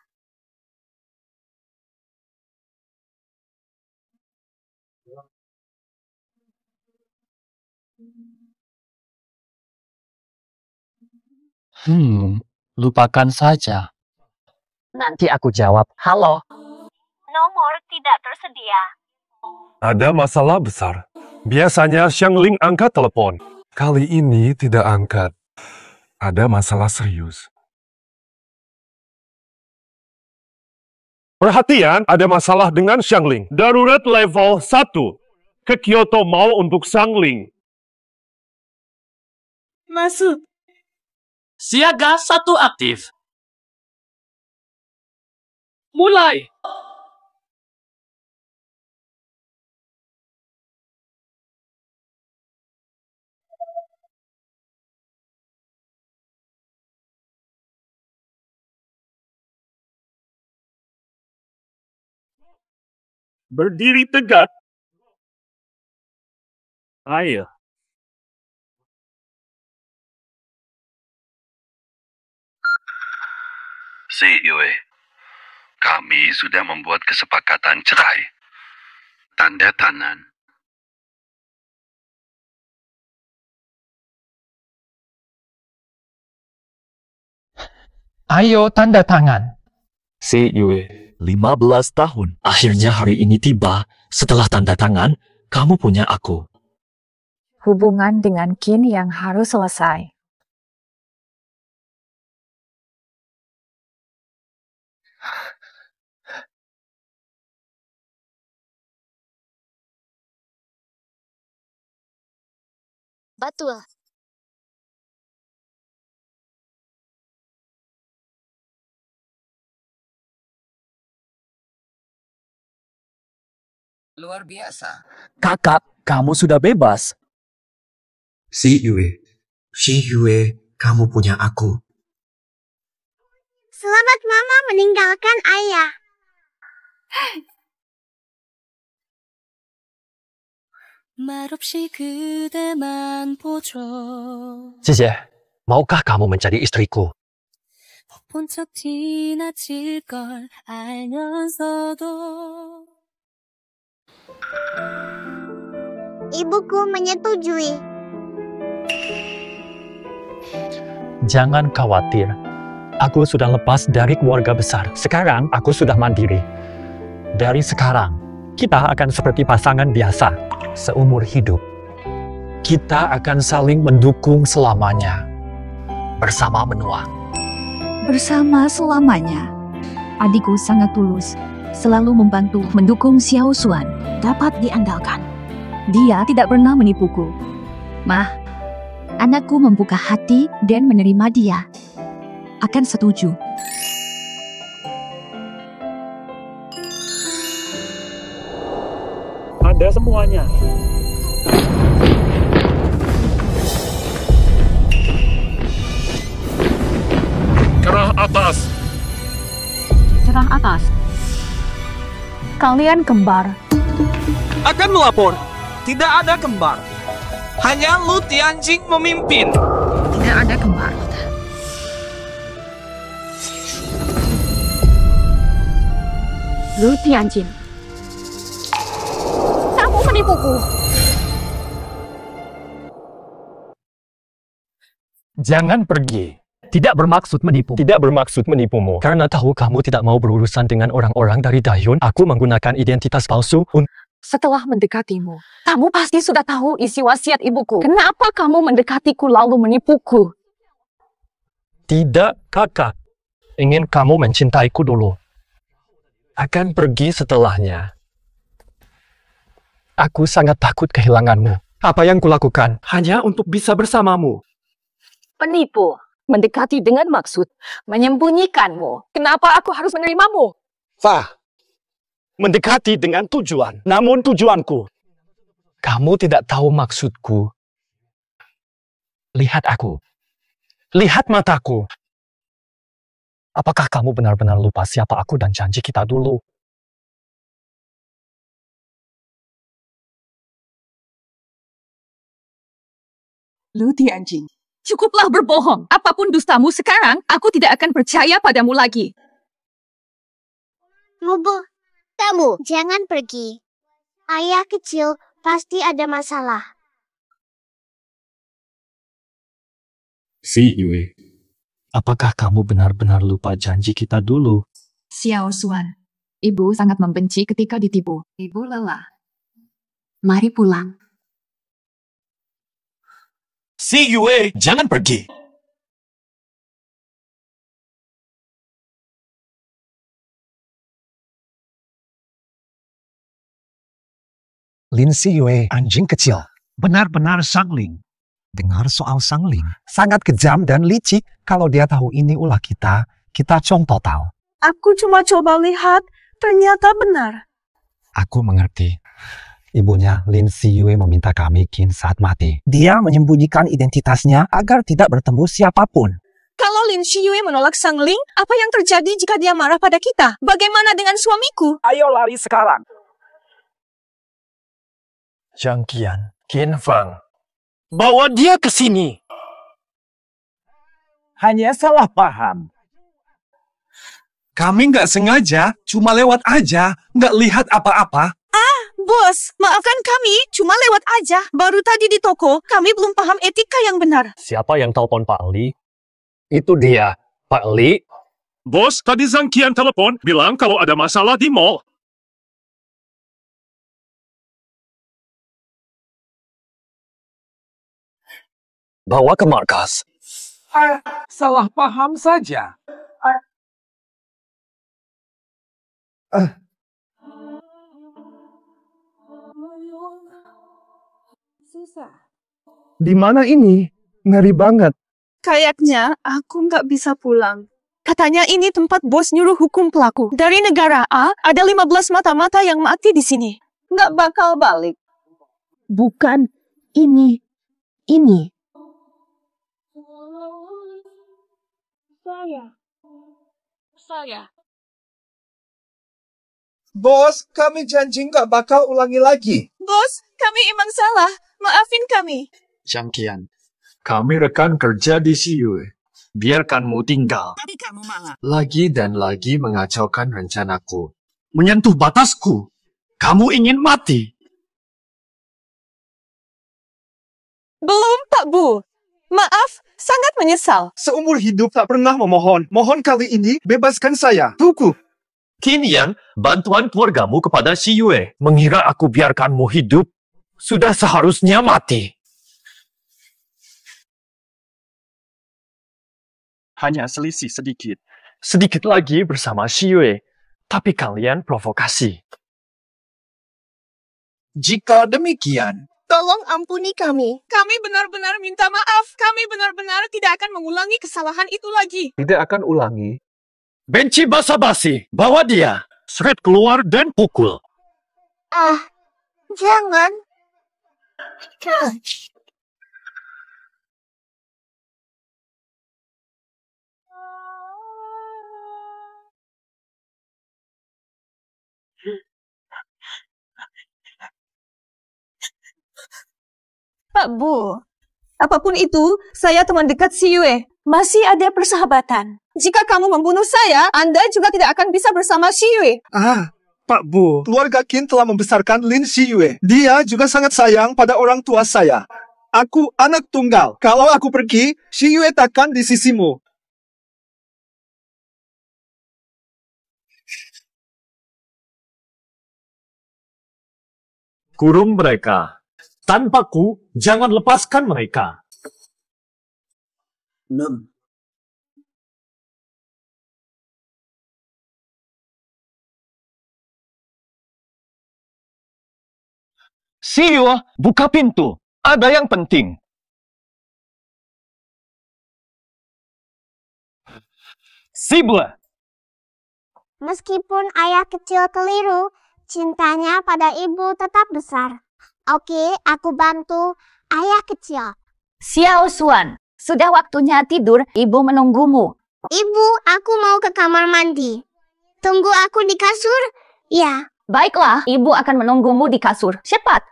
Lupakan saja. Nanti aku jawab, halo. Nomor tidak tersedia. Ada masalah besar. Biasanya Xiang Ling angkat telepon. Kali ini tidak angkat. Ada masalah serius. Perhatian, ada masalah dengan Xiang Ling. Darurat level 1. Ke Kyoto Mall untuk Sang Ling. Masuk. Siaga 1 aktif. Mulai. Berdiri tegak. Ayo. Si Yue, kami sudah membuat kesepakatan cerai. Tanda tangan. Ayo tanda tangan. Si Yue, 15 tahun. Akhirnya hari ini tiba. Setelah tanda tangan, kamu punya aku. Hubungan dengan Qin yang harus selesai. Betul. Luar biasa. Kakak, kamu sudah bebas. Si Yue, kamu punya aku. Selamat mama meninggalkan ayah. Cici, maukah kamu menjadi istriku? Ibuku menyetujui. Jangan khawatir. Aku sudah lepas dari keluarga besar. Sekarang aku sudah mandiri. Dari sekarang, kita akan seperti pasangan biasa. Seumur hidup. Kita akan saling mendukung selamanya. Bersama menua. Bersama selamanya. Adikku sangat tulus. Selalu membantu mendukung Xiao Xuan. Dapat diandalkan. Dia tidak pernah menipuku. Mah, anakku membuka hati dan menerima dia. Akan setuju. Ada semuanya. atas. Cerah atas. Kalian kembar. Akan melapor. Tidak ada kembar. Hanya Lu Tianjing memimpin. Tidak ada kembar. Lu Tianjin. Kamu menipuku. Jangan pergi. Tidak bermaksud menipu. Tidak bermaksud menipumu. Karena tahu kamu tidak mau berurusan dengan orang-orang dari Dayun, aku menggunakan identitas palsu untuk... Setelah mendekatimu, kamu pasti sudah tahu isi wasiat ibuku. Kenapa kamu mendekatiku lalu menipuku? Tidak, kakak. Ingin kamu mencintaiku dulu. Akan pergi setelahnya. Aku sangat takut kehilanganmu. Apa yang kulakukan hanya untuk bisa bersamamu. Penipu. Mendekati dengan maksud menyembunyikanmu. Kenapa aku harus menerimamu? Fah, mendekati dengan tujuan. Namun tujuanku. Kamu tidak tahu maksudku. Lihat aku. Lihat mataku. Apakah kamu benar-benar lupa siapa aku dan janji kita dulu? Lu Tianjin. Cukuplah berbohong. Apapun dustamu sekarang, aku tidak akan percaya padamu lagi. Lubu, kamu jangan pergi. Ayah kecil pasti ada masalah. Si Yue, apakah kamu benar-benar lupa janji kita dulu? Xiao Xuan. Ibu sangat membenci ketika ditipu. Ibu lelah. Mari pulang. Si Yue, jangan pergi. Lin Si Yue, anjing kecil. Benar-benar Sangling. Dengar soal Sangling. Sangat kejam dan licik. Kalau dia tahu ini ulah kita cong total. Aku cuma coba lihat, ternyata benar. Aku mengerti. Ibunya Lin Si Yue meminta kami kin saat mati. Dia menyembunyikan identitasnya agar tidak bertemu siapapun. Kalau Lin Shiyue menolak Sangling, apa yang terjadi jika dia marah pada kita? Bagaimana dengan suamiku? Ayo lari sekarang. Zhang Qian, Qin Fang. Bawa dia ke sini. Hanya salah paham. Kami nggak sengaja, cuma lewat aja, nggak lihat apa-apa. Bos, maafkan kami, cuma lewat aja. Baru tadi di toko, kami belum paham etika yang benar. Siapa yang telepon Pak Li? Itu dia, Pak Li. Bos, tadi Zhang Qian telepon, bilang kalau ada masalah di mall. Bawa ke markas. Salah paham saja. Susah. Di mana ini? Ngeri banget. Kayaknya aku nggak bisa pulang. Katanya ini tempat bos nyuruh hukum pelaku. Dari negara A, ada 15 mata-mata yang mati di sini. Nggak bakal balik. Bukan. Ini. Saya. Bos, kami janji nggak bakal ulangi lagi. Bos, kami emang salah. Maafin kami. Zhang Qian, kami rekan kerja di Xiyue. Biarkanmu tinggal. Tapi kamu malah. Lagi dan lagi mengacaukan rencanaku. Menyentuh batasku. Kamu ingin mati. Belum, Pak Bu. Maaf, sangat menyesal. Seumur hidup tak pernah memohon. Mohon kali ini bebaskan saya. Tuku. Qin Yan, bantuan keluargamu kepada Xiyue. Mengira aku biarkanmu hidup, sudah seharusnya mati. Hanya selisih sedikit. Sedikit lagi bersama Xiyue. Tapi kalian provokasi. Jika demikian, Tolong ampuni kami. Kami benar-benar minta maaf. Kami benar-benar tidak akan mengulangi kesalahan itu lagi. Tidak akan ulangi. Benci basa-basi, bawa dia. Seret keluar dan pukul. Jangan. Pak Bu, apapun itu, saya teman dekat si Yue. Masih ada persahabatan. Jika kamu membunuh saya, Anda juga tidak akan bisa bersama si Yue. Pak Bu, keluarga Qin telah membesarkan Lin Xiyue. Dia juga sangat sayang pada orang tua saya. Aku anak tunggal. Kalau aku pergi, Xiyue takkan di sisimu. Kurung mereka. Tanpaku, jangan lepaskan mereka. 6. Siwa, buka pintu. Ada yang penting. Sibla. Meskipun ayah kecil keliru, cintanya pada ibu tetap besar. Oke, aku bantu ayah kecil. Xiao Xuan, sudah waktunya tidur. Ibu menunggumu. Ibu, aku mau ke kamar mandi. Tunggu aku di kasur? Ya. Baiklah, ibu akan menunggumu di kasur. Cepat.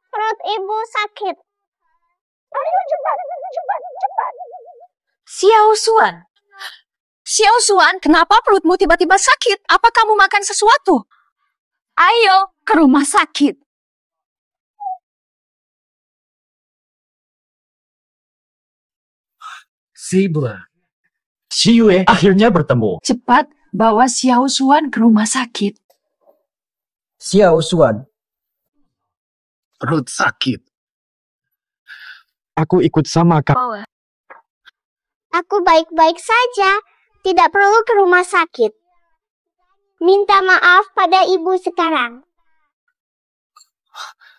Perut ibu sakit. Ayo cepat. Xiao Xuan. Xiao Xuan, kenapa perutmu tiba-tiba sakit? Apa kamu makan sesuatu? Ayo ke rumah sakit. Sibla. Xiyue akhirnya bertemu. Cepat bawa Xiao Xuan ke rumah sakit. Xiao Xuan. Perut sakit. Aku ikut sama kamu. Aku baik-baik saja. Tidak perlu ke rumah sakit. Minta maaf pada ibu sekarang.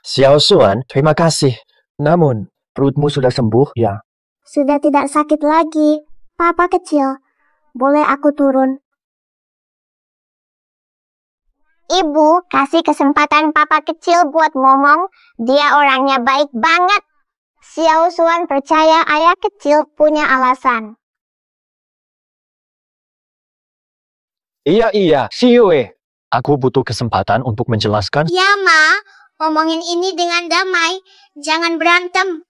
Xiao Xuan, terima kasih. Namun, perutmu sudah sembuh, ya? Sudah tidak sakit lagi. Papa kecil, boleh aku turun? Ibu, kasih kesempatan papa kecil buat ngomong. Dia orangnya baik banget. Xiao Xuan percaya ayah kecil punya alasan. Iya, Xiyue. Aku butuh kesempatan untuk menjelaskan. Ya, Ma. Ngomongin ini dengan damai. Jangan berantem.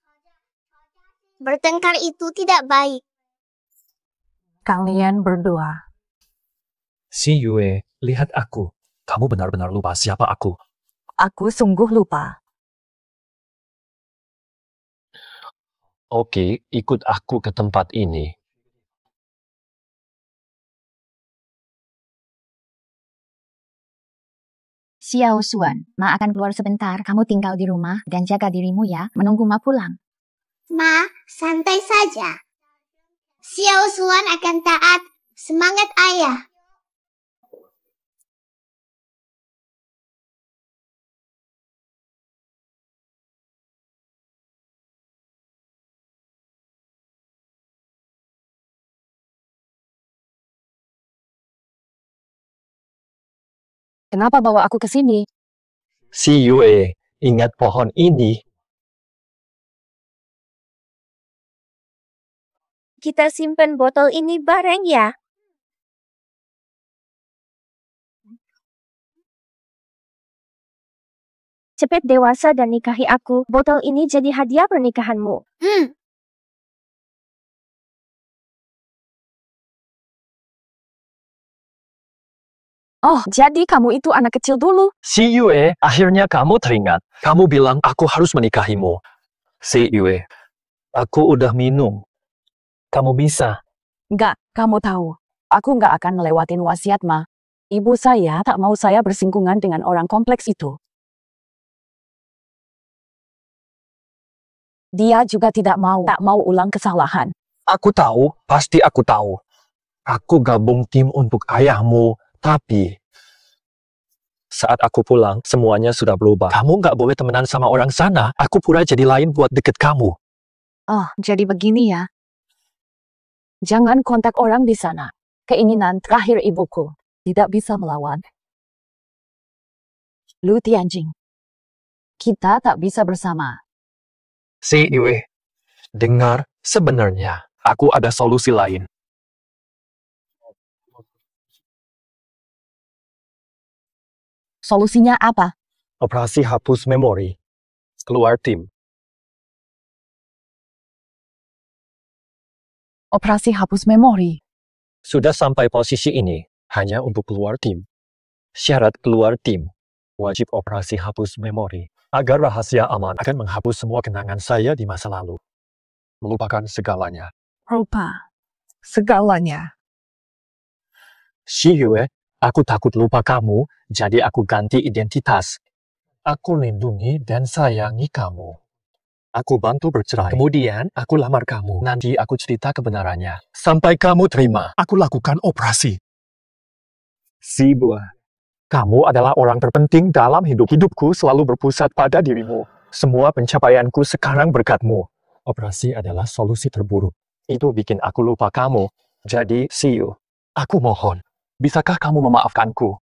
Bertengkar itu tidak baik. Kalian berdua. Xiyue, lihat aku. Kamu benar-benar lupa siapa aku. Aku sungguh lupa. Oke, ikut aku ke tempat ini. Xiao Xuan, Ma akan keluar sebentar. Kamu tinggal di rumah dan jaga dirimu ya. Menunggu Ma pulang. Ma, santai saja. Xiao Xuan akan taat. Semangat ayah. Kenapa bawa aku ke sini? Xiyue, ingat pohon ini. Kita simpan botol ini bareng ya. Cepat dewasa dan nikahi aku. Botol ini jadi hadiah pernikahanmu. Oh, jadi kamu itu anak kecil dulu. Xiyue, akhirnya kamu teringat. Kamu bilang aku harus menikahimu. Xiyue, aku udah minum. Kamu bisa. Enggak, kamu tahu. Aku enggak akan ngelewatin wasiat, Ma. Ibu saya tak mau saya bersinggungan dengan orang kompleks itu. Dia juga tak mau ulang kesalahan. Aku tahu, pasti aku tahu. Aku gabung tim untuk ayahmu, tapi saat aku pulang, semuanya sudah berubah. Kamu nggak boleh temenan sama orang sana. Aku pura jadi lain buat deket kamu. Oh, jadi begini ya. Jangan kontak orang di sana. Keinginan terakhir ibuku. Tidak bisa melawan. Lu Tianjing, kita tak bisa bersama. Si Yue, dengar, sebenarnya aku ada solusi lain. Solusinya apa? Operasi hapus memori. Keluar tim. Operasi hapus memori. Sudah sampai posisi ini, hanya untuk keluar tim. Syarat keluar tim, wajib operasi hapus memori. Agar rahasia aman akan menghapus semua kenangan saya di masa lalu. Melupakan segalanya. Lupa. Segalanya. Si Yue, aku takut lupa kamu, jadi aku ganti identitas. Aku lindungi dan sayangi kamu. Aku bantu bercerai. Kemudian, aku lamar kamu. Nanti aku cerita kebenarannya. Sampai kamu terima, aku lakukan operasi. Si Bua, kamu adalah orang terpenting dalam hidupku selalu berpusat pada dirimu. Semua pencapaianku sekarang berkatmu. Operasi adalah solusi terburuk. Itu bikin aku lupa kamu. Jadi, see you. Aku mohon, bisakah kamu memaafkanku?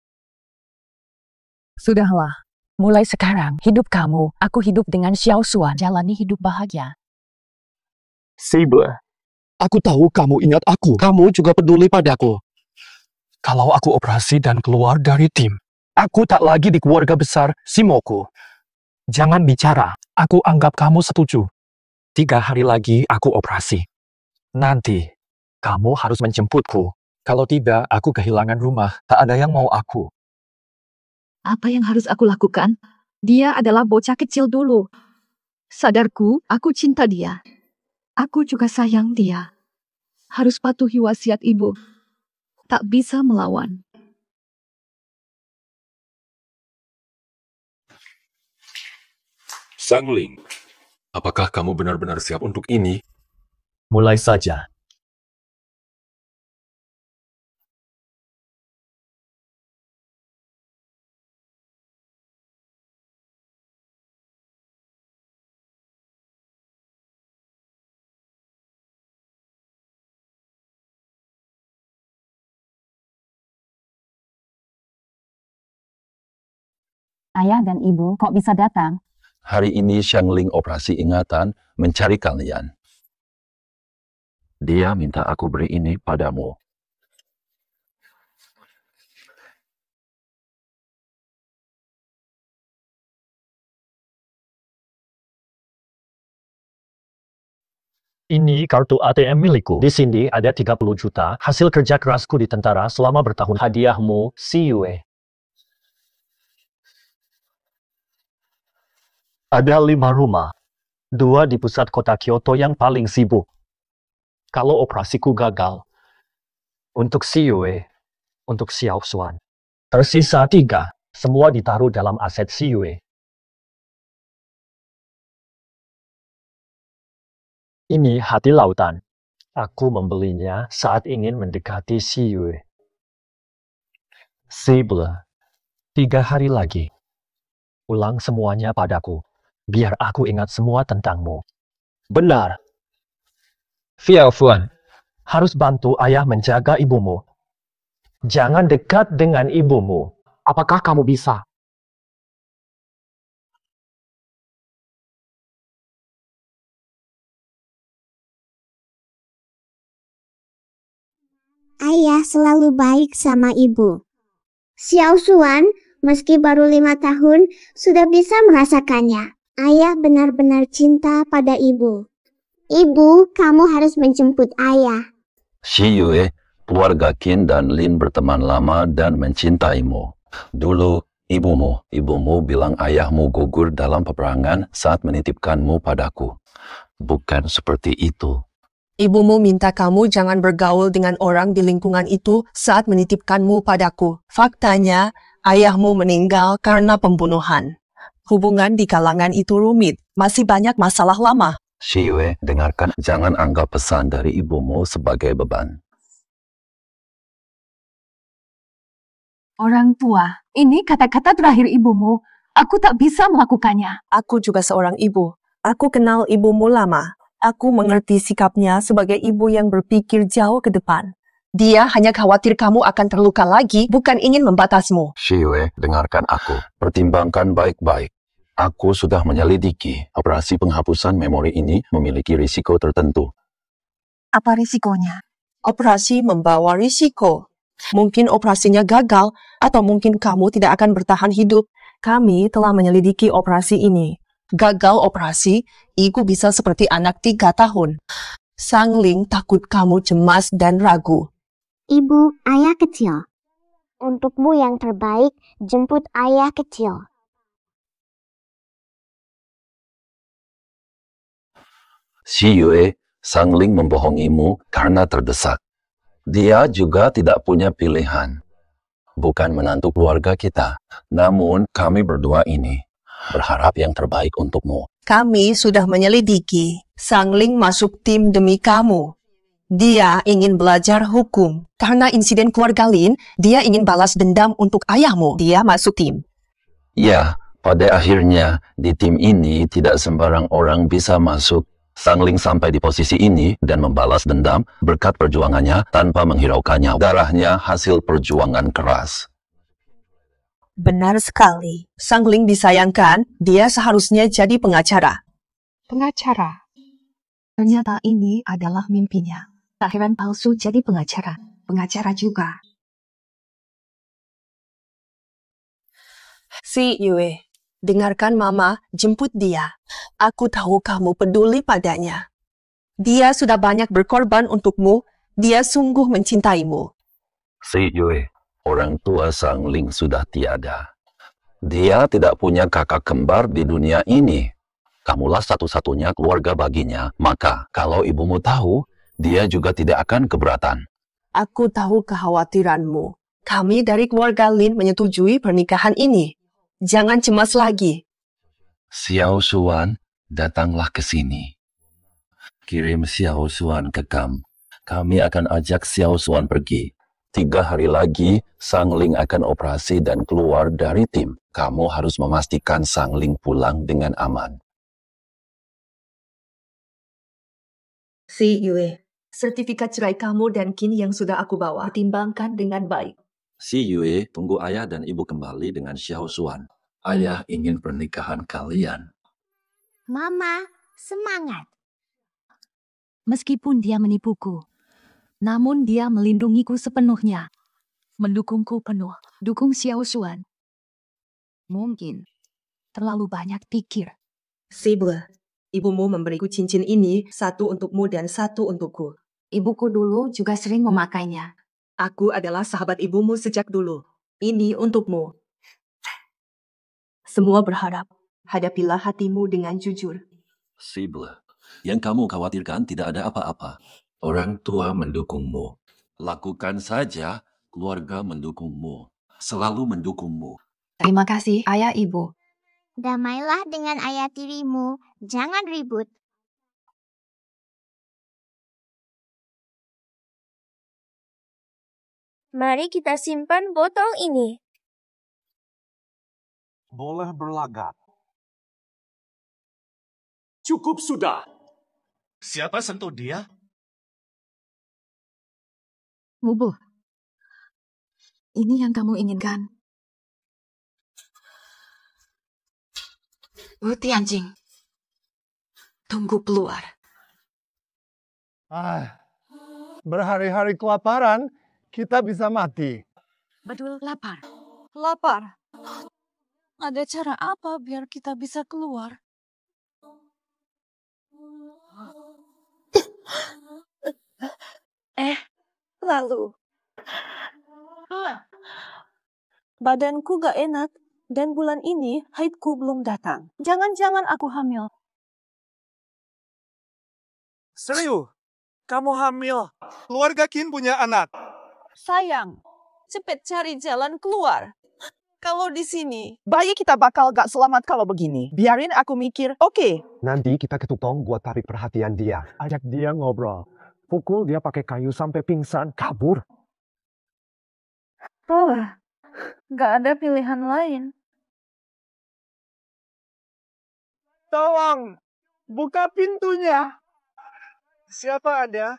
Sudahlah. Mulai sekarang, hidup kamu, aku hidup dengan Xiao Xuan. Jalani hidup bahagia. Sible, aku tahu kamu ingat aku. Kamu juga peduli padaku. Kalau aku operasi dan keluar dari tim, aku tak lagi di keluarga besar Shimoku. Jangan bicara, aku anggap kamu setuju. 3 hari lagi aku operasi. Nanti, kamu harus menjemputku. Kalau tidak, aku kehilangan rumah. Tak ada yang mau aku. Apa yang harus aku lakukan? Dia adalah bocah kecil dulu. Sadarku, aku cinta dia. Aku juga sayang dia. Harus patuhi wasiat ibu. Tak bisa melawan. Sangling, apakah kamu benar-benar siap untuk ini? Mulai saja. Ayah dan ibu kok bisa datang? Hari ini Xiangling operasi ingatan mencari kalian. Dia minta aku beri ini padamu. Ini kartu ATM milikku. Di sini ada 30 juta hasil kerja kerasku di tentara selama bertahun. Hadiahmu, si Yue. Ada 5 rumah. 2 di pusat kota Kyoto yang paling sibuk. Kalau operasiku gagal, untuk si Yue, untuk Xiao Xuan. Tersisa 3, semua ditaruh dalam aset si Yue. Ini hati lautan. Aku membelinya saat ingin mendekati si Yue. Sible, 3 hari lagi. Ulang semuanya padaku. Biar aku ingat semua tentangmu. Benar. Xiao Xuan, harus bantu ayah menjaga ibumu. Jangan dekat dengan ibumu. Apakah kamu bisa? Ayah selalu baik sama ibu. Xiao Xuan, meski baru 5 tahun, sudah bisa merasakannya. Ayah benar-benar cinta pada ibu. Ibu, kamu harus menjemput ayah. Si Yue, keluarga Qin dan Lin berteman lama dan mencintaimu. Dulu, ibumu bilang ayahmu gugur dalam peperangan saat menitipkanmu padaku. Bukan seperti itu. Ibumu minta kamu jangan bergaul dengan orang di lingkungan itu saat menitipkanmu padaku. Faktanya, ayahmu meninggal karena pembunuhan. Hubungan di kalangan itu rumit, masih banyak masalah lama. Si Yue, dengarkan, jangan anggap pesan dari ibumu sebagai beban. Orang tua, ini kata-kata terakhir ibumu. Aku tak bisa melakukannya. Aku juga seorang ibu. Aku kenal ibumu lama. Aku mengerti sikapnya sebagai ibu yang berpikir jauh ke depan. Dia hanya khawatir kamu akan terluka lagi, bukan ingin membatasmu. Shiyue, dengarkan aku. Pertimbangkan baik-baik. Aku sudah menyelidiki. Operasi penghapusan memori ini memiliki risiko tertentu. Apa risikonya? Operasi membawa risiko. Mungkin operasinya gagal, atau mungkin kamu tidak akan bertahan hidup. Kami telah menyelidiki operasi ini. Gagal operasi, ibu bisa seperti anak 3 tahun. Sangling takut kamu cemas dan ragu. Ibu, ayah kecil. Untukmu yang terbaik, jemput ayah kecil. Shiyue, Sangling membohongimu karena terdesak. Dia juga tidak punya pilihan. Bukan menantu keluarga kita. Namun, kami berdua ini berharap yang terbaik untukmu. Kami sudah menyelidiki. Sangling masuk tim demi kamu. Dia ingin belajar hukum. Karena insiden keluarga Lin, dia ingin balas dendam untuk ayahmu. Dia masuk tim. Ya, pada akhirnya di tim ini tidak sembarang orang bisa masuk. Sangling sampai di posisi ini dan membalas dendam berkat perjuangannya tanpa menghiraukannya. Darahnya hasil perjuangan keras. Benar sekali. Sangling disayangkan, dia seharusnya jadi pengacara. Pengacara. Ternyata ini adalah mimpinya. Kelahiran palsu jadi pengacara. Pengacara juga. Si Yue, dengarkan Mama, jemput dia. Aku tahu kamu peduli padanya. Dia sudah banyak berkorban untukmu. Dia sungguh mencintaimu. Si Yue, orang tua Sangling sudah tiada. Dia tidak punya kakak kembar di dunia ini. Kamulah satu-satunya keluarga baginya. Maka, kalau ibumu tahu, dia juga tidak akan keberatan. Aku tahu kekhawatiranmu. Kami dari keluarga Lin menyetujui pernikahan ini. Jangan cemas lagi. Xiao Xuan, datanglah ke sini. Kirim Xiao Xuan ke Kam. Kami akan ajak Xiao Xuan pergi. 3 hari lagi, Sangling akan operasi dan keluar dari tim. Kamu harus memastikan Sangling pulang dengan aman. Si Yue, sertifikat cerai kamu dan Qin yang sudah aku bawa, pertimbangkan dengan baik. Si Yue, tunggu ayah dan ibu kembali dengan Xiao Xuan. Ayah ingin pernikahan kalian. Mama, semangat. Meskipun dia menipuku, namun dia melindungiku sepenuhnya. Mendukungku penuh. Dukung Xiao Xuan. Mungkin terlalu banyak pikir. Sible, ibumu memberiku cincin ini, 1 untukmu dan 1 untukku. Ibuku dulu juga sering memakainya. Aku adalah sahabat ibumu sejak dulu. Ini untukmu. Semua berharap, hadapilah hatimu dengan jujur. Sible, yang kamu khawatirkan tidak ada apa-apa. Orang tua mendukungmu. Lakukan saja, keluarga mendukungmu. Selalu mendukungmu. Terima kasih, ayah ibu. Damailah dengan ayah tirimu. Jangan ribut. Mari kita simpan botol ini. Boleh berlagak. Cukup sudah. Siapa sentuh dia? Bubu. Ini yang kamu inginkan. Putih anjing. Tunggu keluar. Berhari-hari kelaparan, kita bisa mati. Betul lapar. Lapar. Ada cara apa biar kita bisa keluar? Lalu. Badanku gak enak dan bulan ini haidku belum datang. Jangan-jangan aku hamil. Serius? Kamu hamil? Keluarga Qin punya anak. Sayang, cepet cari jalan keluar. Kalau di sini, bayi kita bakal gak selamat kalau begini. Biarin aku mikir, oke. Nanti kita ketutong buat tarik perhatian dia. Ajak dia ngobrol. Pukul dia pakai kayu sampai pingsan, kabur. Oh, gak ada pilihan lain. Tolong, buka pintunya. Siapa Anda?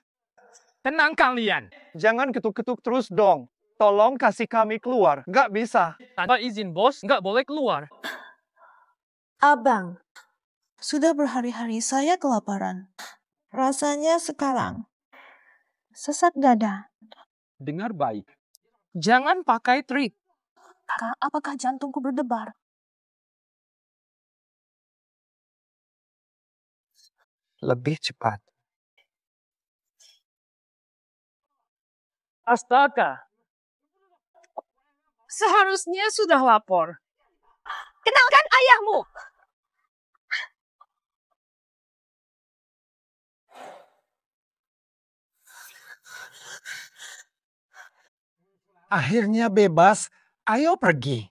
Tenang kalian. Jangan ketuk-ketuk terus dong. Tolong kasih kami keluar. Nggak bisa. Tanpa izin bos, nggak boleh keluar. Abang, sudah berhari-hari saya kelaparan. Rasanya sekarang sesak dada. Dengar baik. Jangan pakai trik. Kak, apakah jantungku berdebar? Lebih cepat. Astaga. Seharusnya sudah lapor. Kenalkan ayahmu. Akhirnya bebas. Ayo pergi.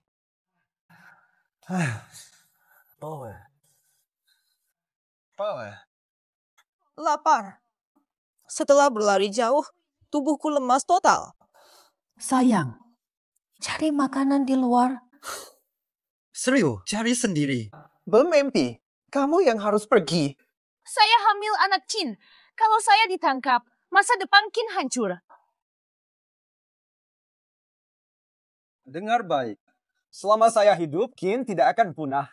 Lapar. Setelah berlari jauh, tubuhku lemas total. Sayang. Cari makanan di luar. Serius, cari sendiri. Bermimpi. Kamu yang harus pergi. Saya hamil anak Chin. Kalau saya ditangkap, masa depan Kin hancur. Dengar baik. Selama saya hidup, Kin tidak akan punah.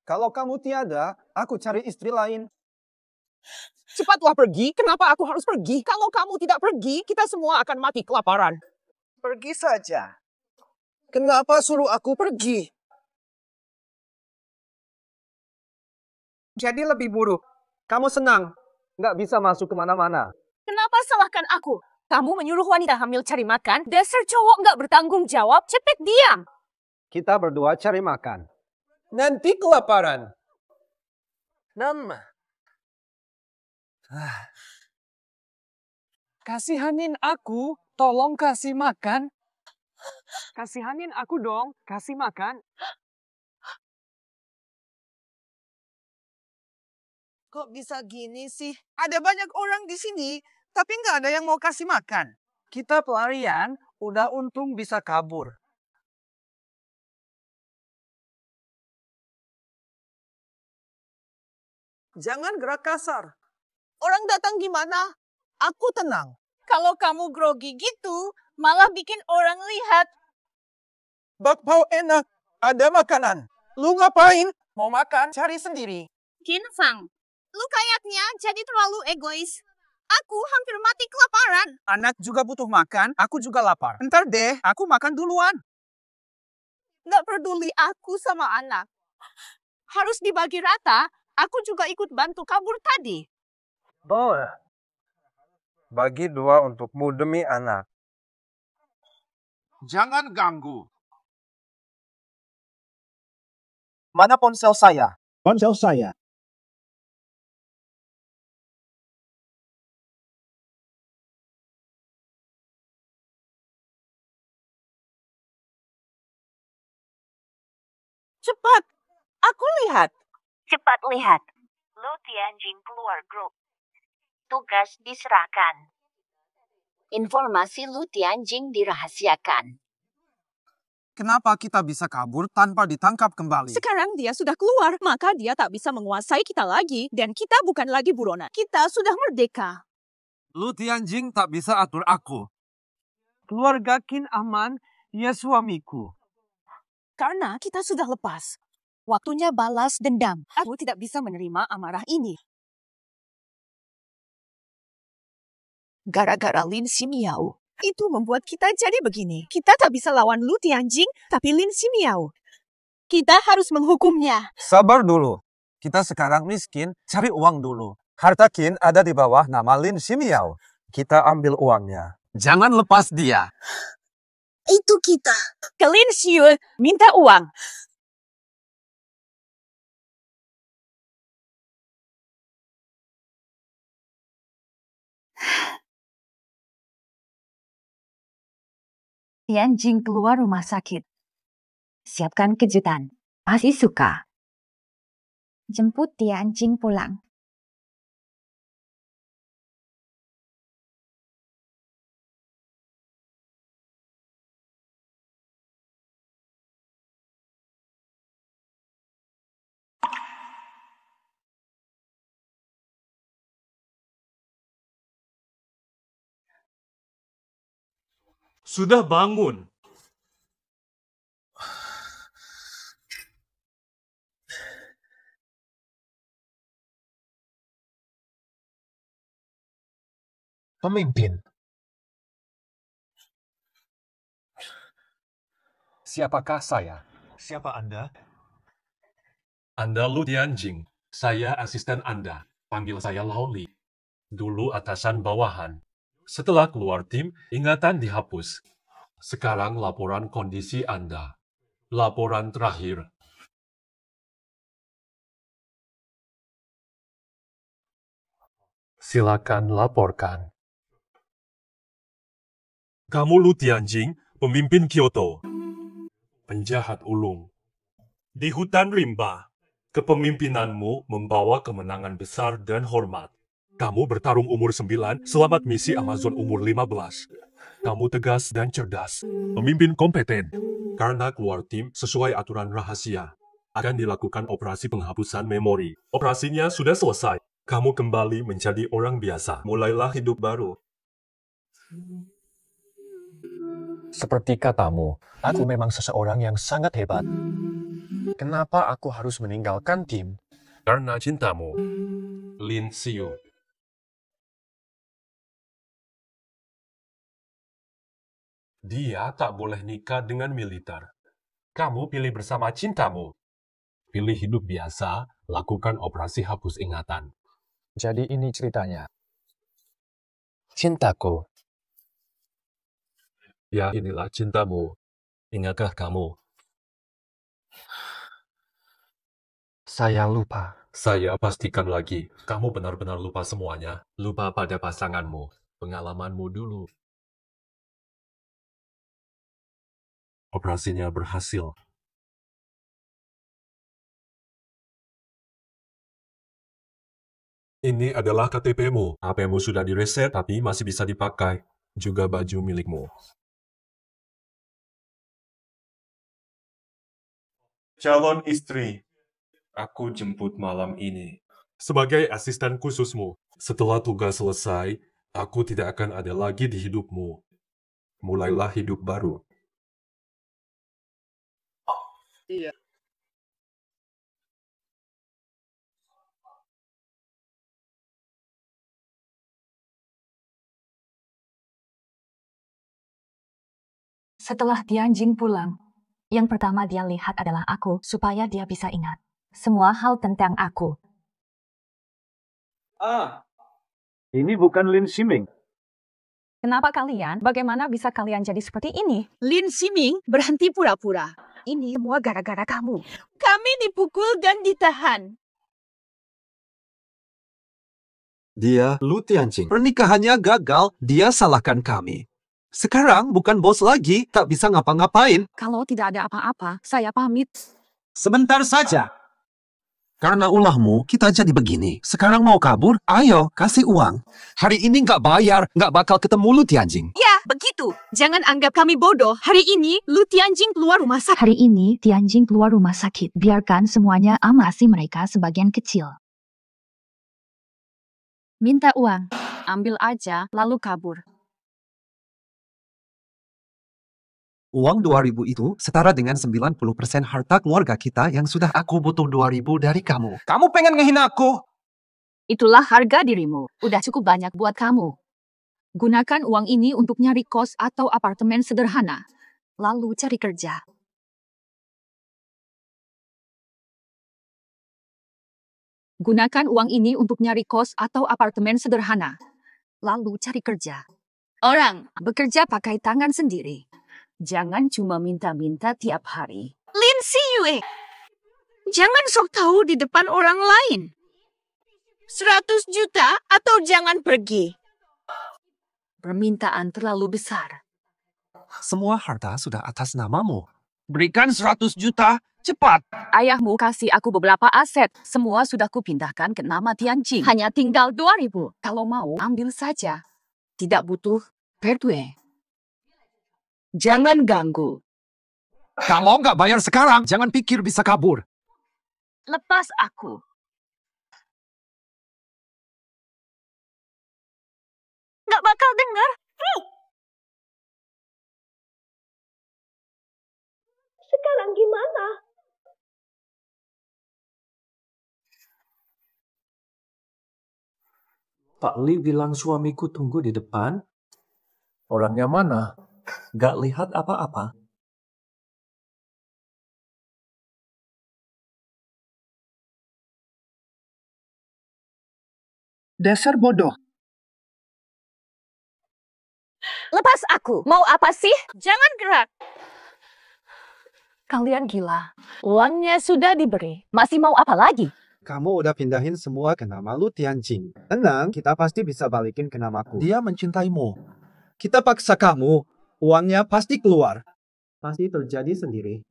Kalau kamu tiada, aku cari istri lain. Cepatlah pergi, kenapa aku harus pergi? Kalau kamu tidak pergi, kita semua akan mati kelaparan. Pergi saja. Kenapa suruh aku pergi? Jadi lebih buruk. Kamu senang. Nggak bisa masuk kemana-mana. Kenapa salahkan aku? Kamu menyuruh wanita hamil cari makan? Dasar cowok nggak bertanggung jawab. Cepet diam. Kita berdua cari makan. Nanti kelaparan. Kasihanin aku, tolong kasih makan. Kasihanin aku dong, kasih makan. Kok bisa gini sih? Ada banyak orang di sini, tapi nggak ada yang mau kasih makan. Kita pelarian, udah untung bisa kabur. Jangan gerak kasar. Orang datang gimana? Aku tenang. Kalau kamu grogi gitu, malah bikin orang lihat. Bakpao enak, ada makanan. Lu ngapain? Mau makan, cari sendiri. Kin Fang, lu kayaknya jadi terlalu egois. Aku hampir mati kelaparan. Anak juga butuh makan, aku juga lapar. Ntar deh, aku makan duluan. Nggak peduli aku sama anak. Harus dibagi rata, aku juga ikut bantu kabur tadi. Boleh. Bagi 2 untukmu demi anak. Jangan ganggu. Mana ponsel saya? Ponsel saya. Cepat, aku lihat. Cepat lihat. Lu Tianjing keluar grup. Tugas diserahkan. Informasi Lu Tianjing dirahasiakan. Kenapa kita bisa kabur tanpa ditangkap kembali? Sekarang dia sudah keluar, maka dia tak bisa menguasai kita lagi. Dan kita bukan lagi buronan. Kita sudah merdeka. Lu Tianjing tak bisa atur aku. Keluarga Qin aman, ya suamiku. Karena kita sudah lepas. Waktunya balas dendam. Aku tidak bisa menerima amarah ini. Gara-gara Lin Ximiao. Itu membuat kita jadi begini. Kita tak bisa lawan Lu Tianjing, tapi Lin Ximiao. Kita harus menghukumnya. Sabar dulu. Kita sekarang miskin, cari uang dulu. Harta Qin ada di bawah nama Lin Ximiao. Kita ambil uangnya. Jangan lepas dia. Itu kita. Ke Lin Xiyue minta uang. Tianjing keluar rumah sakit. Siapkan kejutan. Pasti suka. Jemput Tianjing pulang. Sudah bangun. Pemimpin. Siapakah saya? Siapa Anda? Anda Lu Tianjing. Saya asisten Anda. Panggil saya Laoli. Dulu atasan bawahan. Setelah keluar tim, ingatan dihapus. Sekarang laporan kondisi Anda. Laporan terakhir. Silakan laporkan. Kamu Lu Tianjing, pemimpin Kyoto. Penjahat ulung. Di hutan rimba, kepemimpinanmu membawa kemenangan besar dan hormat. Kamu bertarung umur 9, selamat misi Amazon umur 15. Kamu tegas dan cerdas, pemimpin kompeten. Karena keluar tim sesuai aturan rahasia, akan dilakukan operasi penghapusan memori. Operasinya sudah selesai. Kamu kembali menjadi orang biasa. Mulailah hidup baru. Seperti katamu, aku memang seseorang yang sangat hebat. Kenapa aku harus meninggalkan tim? Karena cintamu. Lin Xiu. Dia tak boleh nikah dengan militer. Kamu pilih bersama cintamu. Pilih hidup biasa, lakukan operasi hapus ingatan. Jadi ini ceritanya. Cintaku. Ya, inilah cintamu. Ingatkah kamu? Saya lupa. Saya pastikan lagi, kamu benar-benar lupa semuanya. Lupa pada pasanganmu, pengalamanmu dulu. Operasinya berhasil. Ini adalah KTP-mu. HP-mu sudah direset, tapi masih bisa dipakai. Juga baju milikmu. Calon istri, aku jemput malam ini. Sebagai asisten khususmu, setelah tugas selesai, aku tidak akan ada lagi di hidupmu. Mulailah hidup baru. Iya. Setelah Tianjing pulang, yang pertama dia lihat adalah aku supaya dia bisa ingat semua hal tentang aku. Ini bukan Lin Ximing. Kenapa kalian? Bagaimana bisa kalian jadi seperti ini? Lin Ximing, berhenti pura-pura. Ini semua gara-gara kamu. Kami dipukul dan ditahan. Dia, Lu Tianjing. Pernikahannya gagal, dia salahkan kami. Sekarang bukan bos lagi, tak bisa ngapa-ngapain. Kalau tidak ada apa-apa, saya pamit. Sebentar saja. Karena ulahmu, kita jadi begini. Sekarang mau kabur? Ayo, kasih uang. Hari ini nggak bayar, nggak bakal ketemu Lu Tianjing. Ya, begitu. Jangan anggap kami bodoh. Hari ini, Lu Tianjing keluar rumah sakit. Hari ini Tianjing keluar rumah sakit. Biarkan semuanya amasi mereka sebagian kecil. Minta uang. Ambil aja, lalu kabur. Uang 2.000 itu setara dengan 90% harta keluarga kita yang sudah aku butuh 2.000 dari kamu. Kamu pengen ngehina aku? Itulah harga dirimu. Udah cukup banyak buat kamu. Gunakan uang ini untuk nyari kos atau apartemen sederhana. Lalu cari kerja. Gunakan uang ini untuk nyari kos atau apartemen sederhana. Lalu cari kerja. Orang bekerja pakai tangan sendiri. Jangan cuma minta-minta tiap hari. Lin Xiyue, jangan sok tahu di depan orang lain. 100 juta atau jangan pergi. Permintaan terlalu besar. Semua harta sudah atas namamu. Berikan 100 juta, cepat. Ayahmu kasih aku beberapa aset. Semua sudah kupindahkan ke nama Tianjing. Hanya tinggal 2.000. Kalau mau, ambil saja. Tidak butuh berdue. Jangan ganggu. Kalau nggak bayar sekarang, jangan pikir bisa kabur. Lepas aku. Nggak bakal dengar. Sekarang gimana? Pak Li bilang suamiku tunggu di depan. Orangnya mana? Gak lihat apa-apa. Dasar bodoh. Lepas aku. Mau apa sih? Jangan gerak. Kalian gila. Uangnya sudah diberi. Masih mau apa lagi? Kamu udah pindahin semua ke nama Lu Tianjing. Tenang, kita pasti bisa balikin ke namaku. Dia mencintaimu. Kita paksa kamu, uangnya pasti keluar. Pasti terjadi sendiri.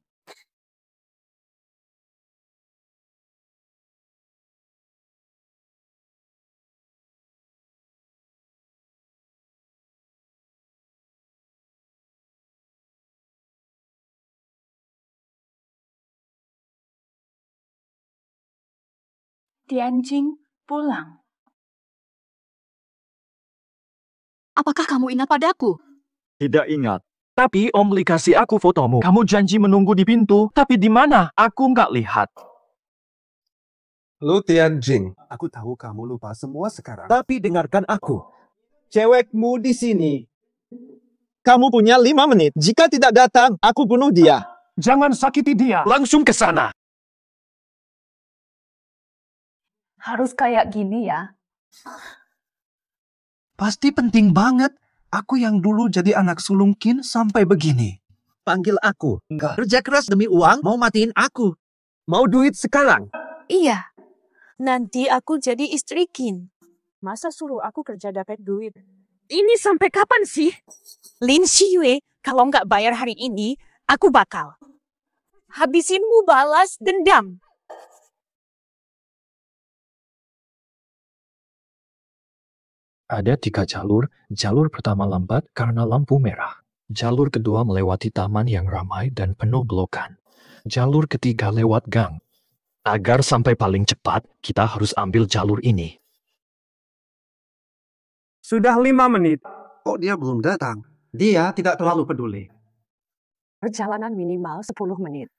Tianjing pulang. Apakah kamu ingat padaku? Tidak ingat. Tapi Om Li kasih aku fotomu. Kamu janji menunggu di pintu, tapi di mana? Aku nggak lihat. Lu Tianjing, aku tahu kamu lupa semua sekarang. Tapi dengarkan aku. Cewekmu di sini. Kamu punya 5 menit. Jika tidak datang, aku bunuh dia. Jangan sakiti dia. Langsung ke sana. Harus kayak gini ya. Pasti penting banget. Aku yang dulu jadi anak sulung Qin sampai begini. Panggil aku. Enggak. Kerja keras demi uang, mau matiin aku. Mau duit sekarang. Iya. Nanti aku jadi istri Qin. Masa suruh aku kerja dapat duit? Ini sampai kapan sih? Lin Xiyue, kalau nggak bayar hari ini, aku bakal habisinmu balas dendam. Ada 3 jalur. Jalur pertama lambat karena lampu merah. Jalur kedua melewati taman yang ramai dan penuh blokan. Jalur ketiga lewat gang. Agar sampai paling cepat, kita harus ambil jalur ini. Sudah 5 menit. Kok dia belum datang? Dia tidak terlalu peduli. Perjalanan minimal 10 menit.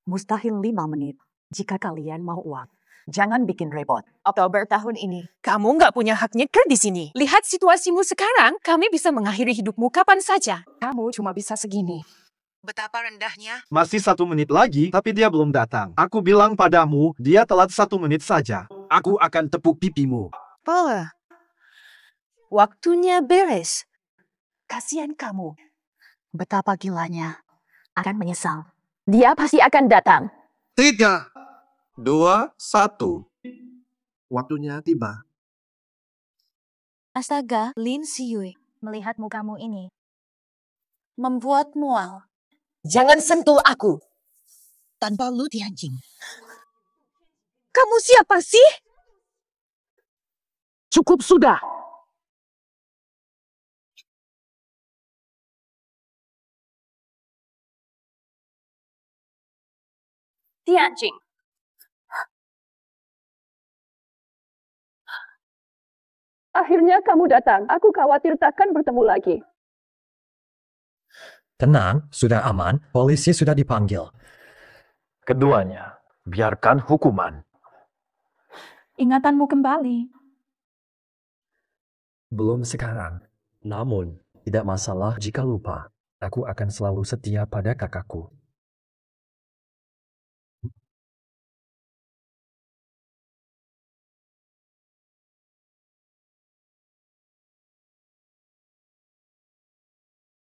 Mustahil 5 menit. Jika kalian mau uang, jangan bikin repot. Oktober tahun ini, kamu nggak punya hak nyeker di sini. Lihat situasimu sekarang, kami bisa mengakhiri hidupmu kapan saja. Kamu cuma bisa segini. Betapa rendahnya. Masih 1 menit lagi, tapi dia belum datang. Aku bilang padamu, dia telat 1 menit saja. Aku akan tepuk pipimu. Pola. Waktunya beres. Kasihan kamu. Betapa gilanya. Akan menyesal. Dia pasti akan datang. 3, 2, 1. Waktunya tiba. Astaga, Lin Xiyue, melihat mukamu ini membuat mual. Jangan sentuh aku. Tanpa Lu Tianjing. Kamu siapa sih? Cukup sudah. Tianjing. Akhirnya kamu datang. Aku khawatir takkan bertemu lagi. Tenang, sudah aman. Polisi sudah dipanggil. Keduanya, biarkan hukuman. Ingatanmu kembali. Belum sekarang. Namun, tidak masalah jika lupa. Aku akan selalu setia pada kakakku.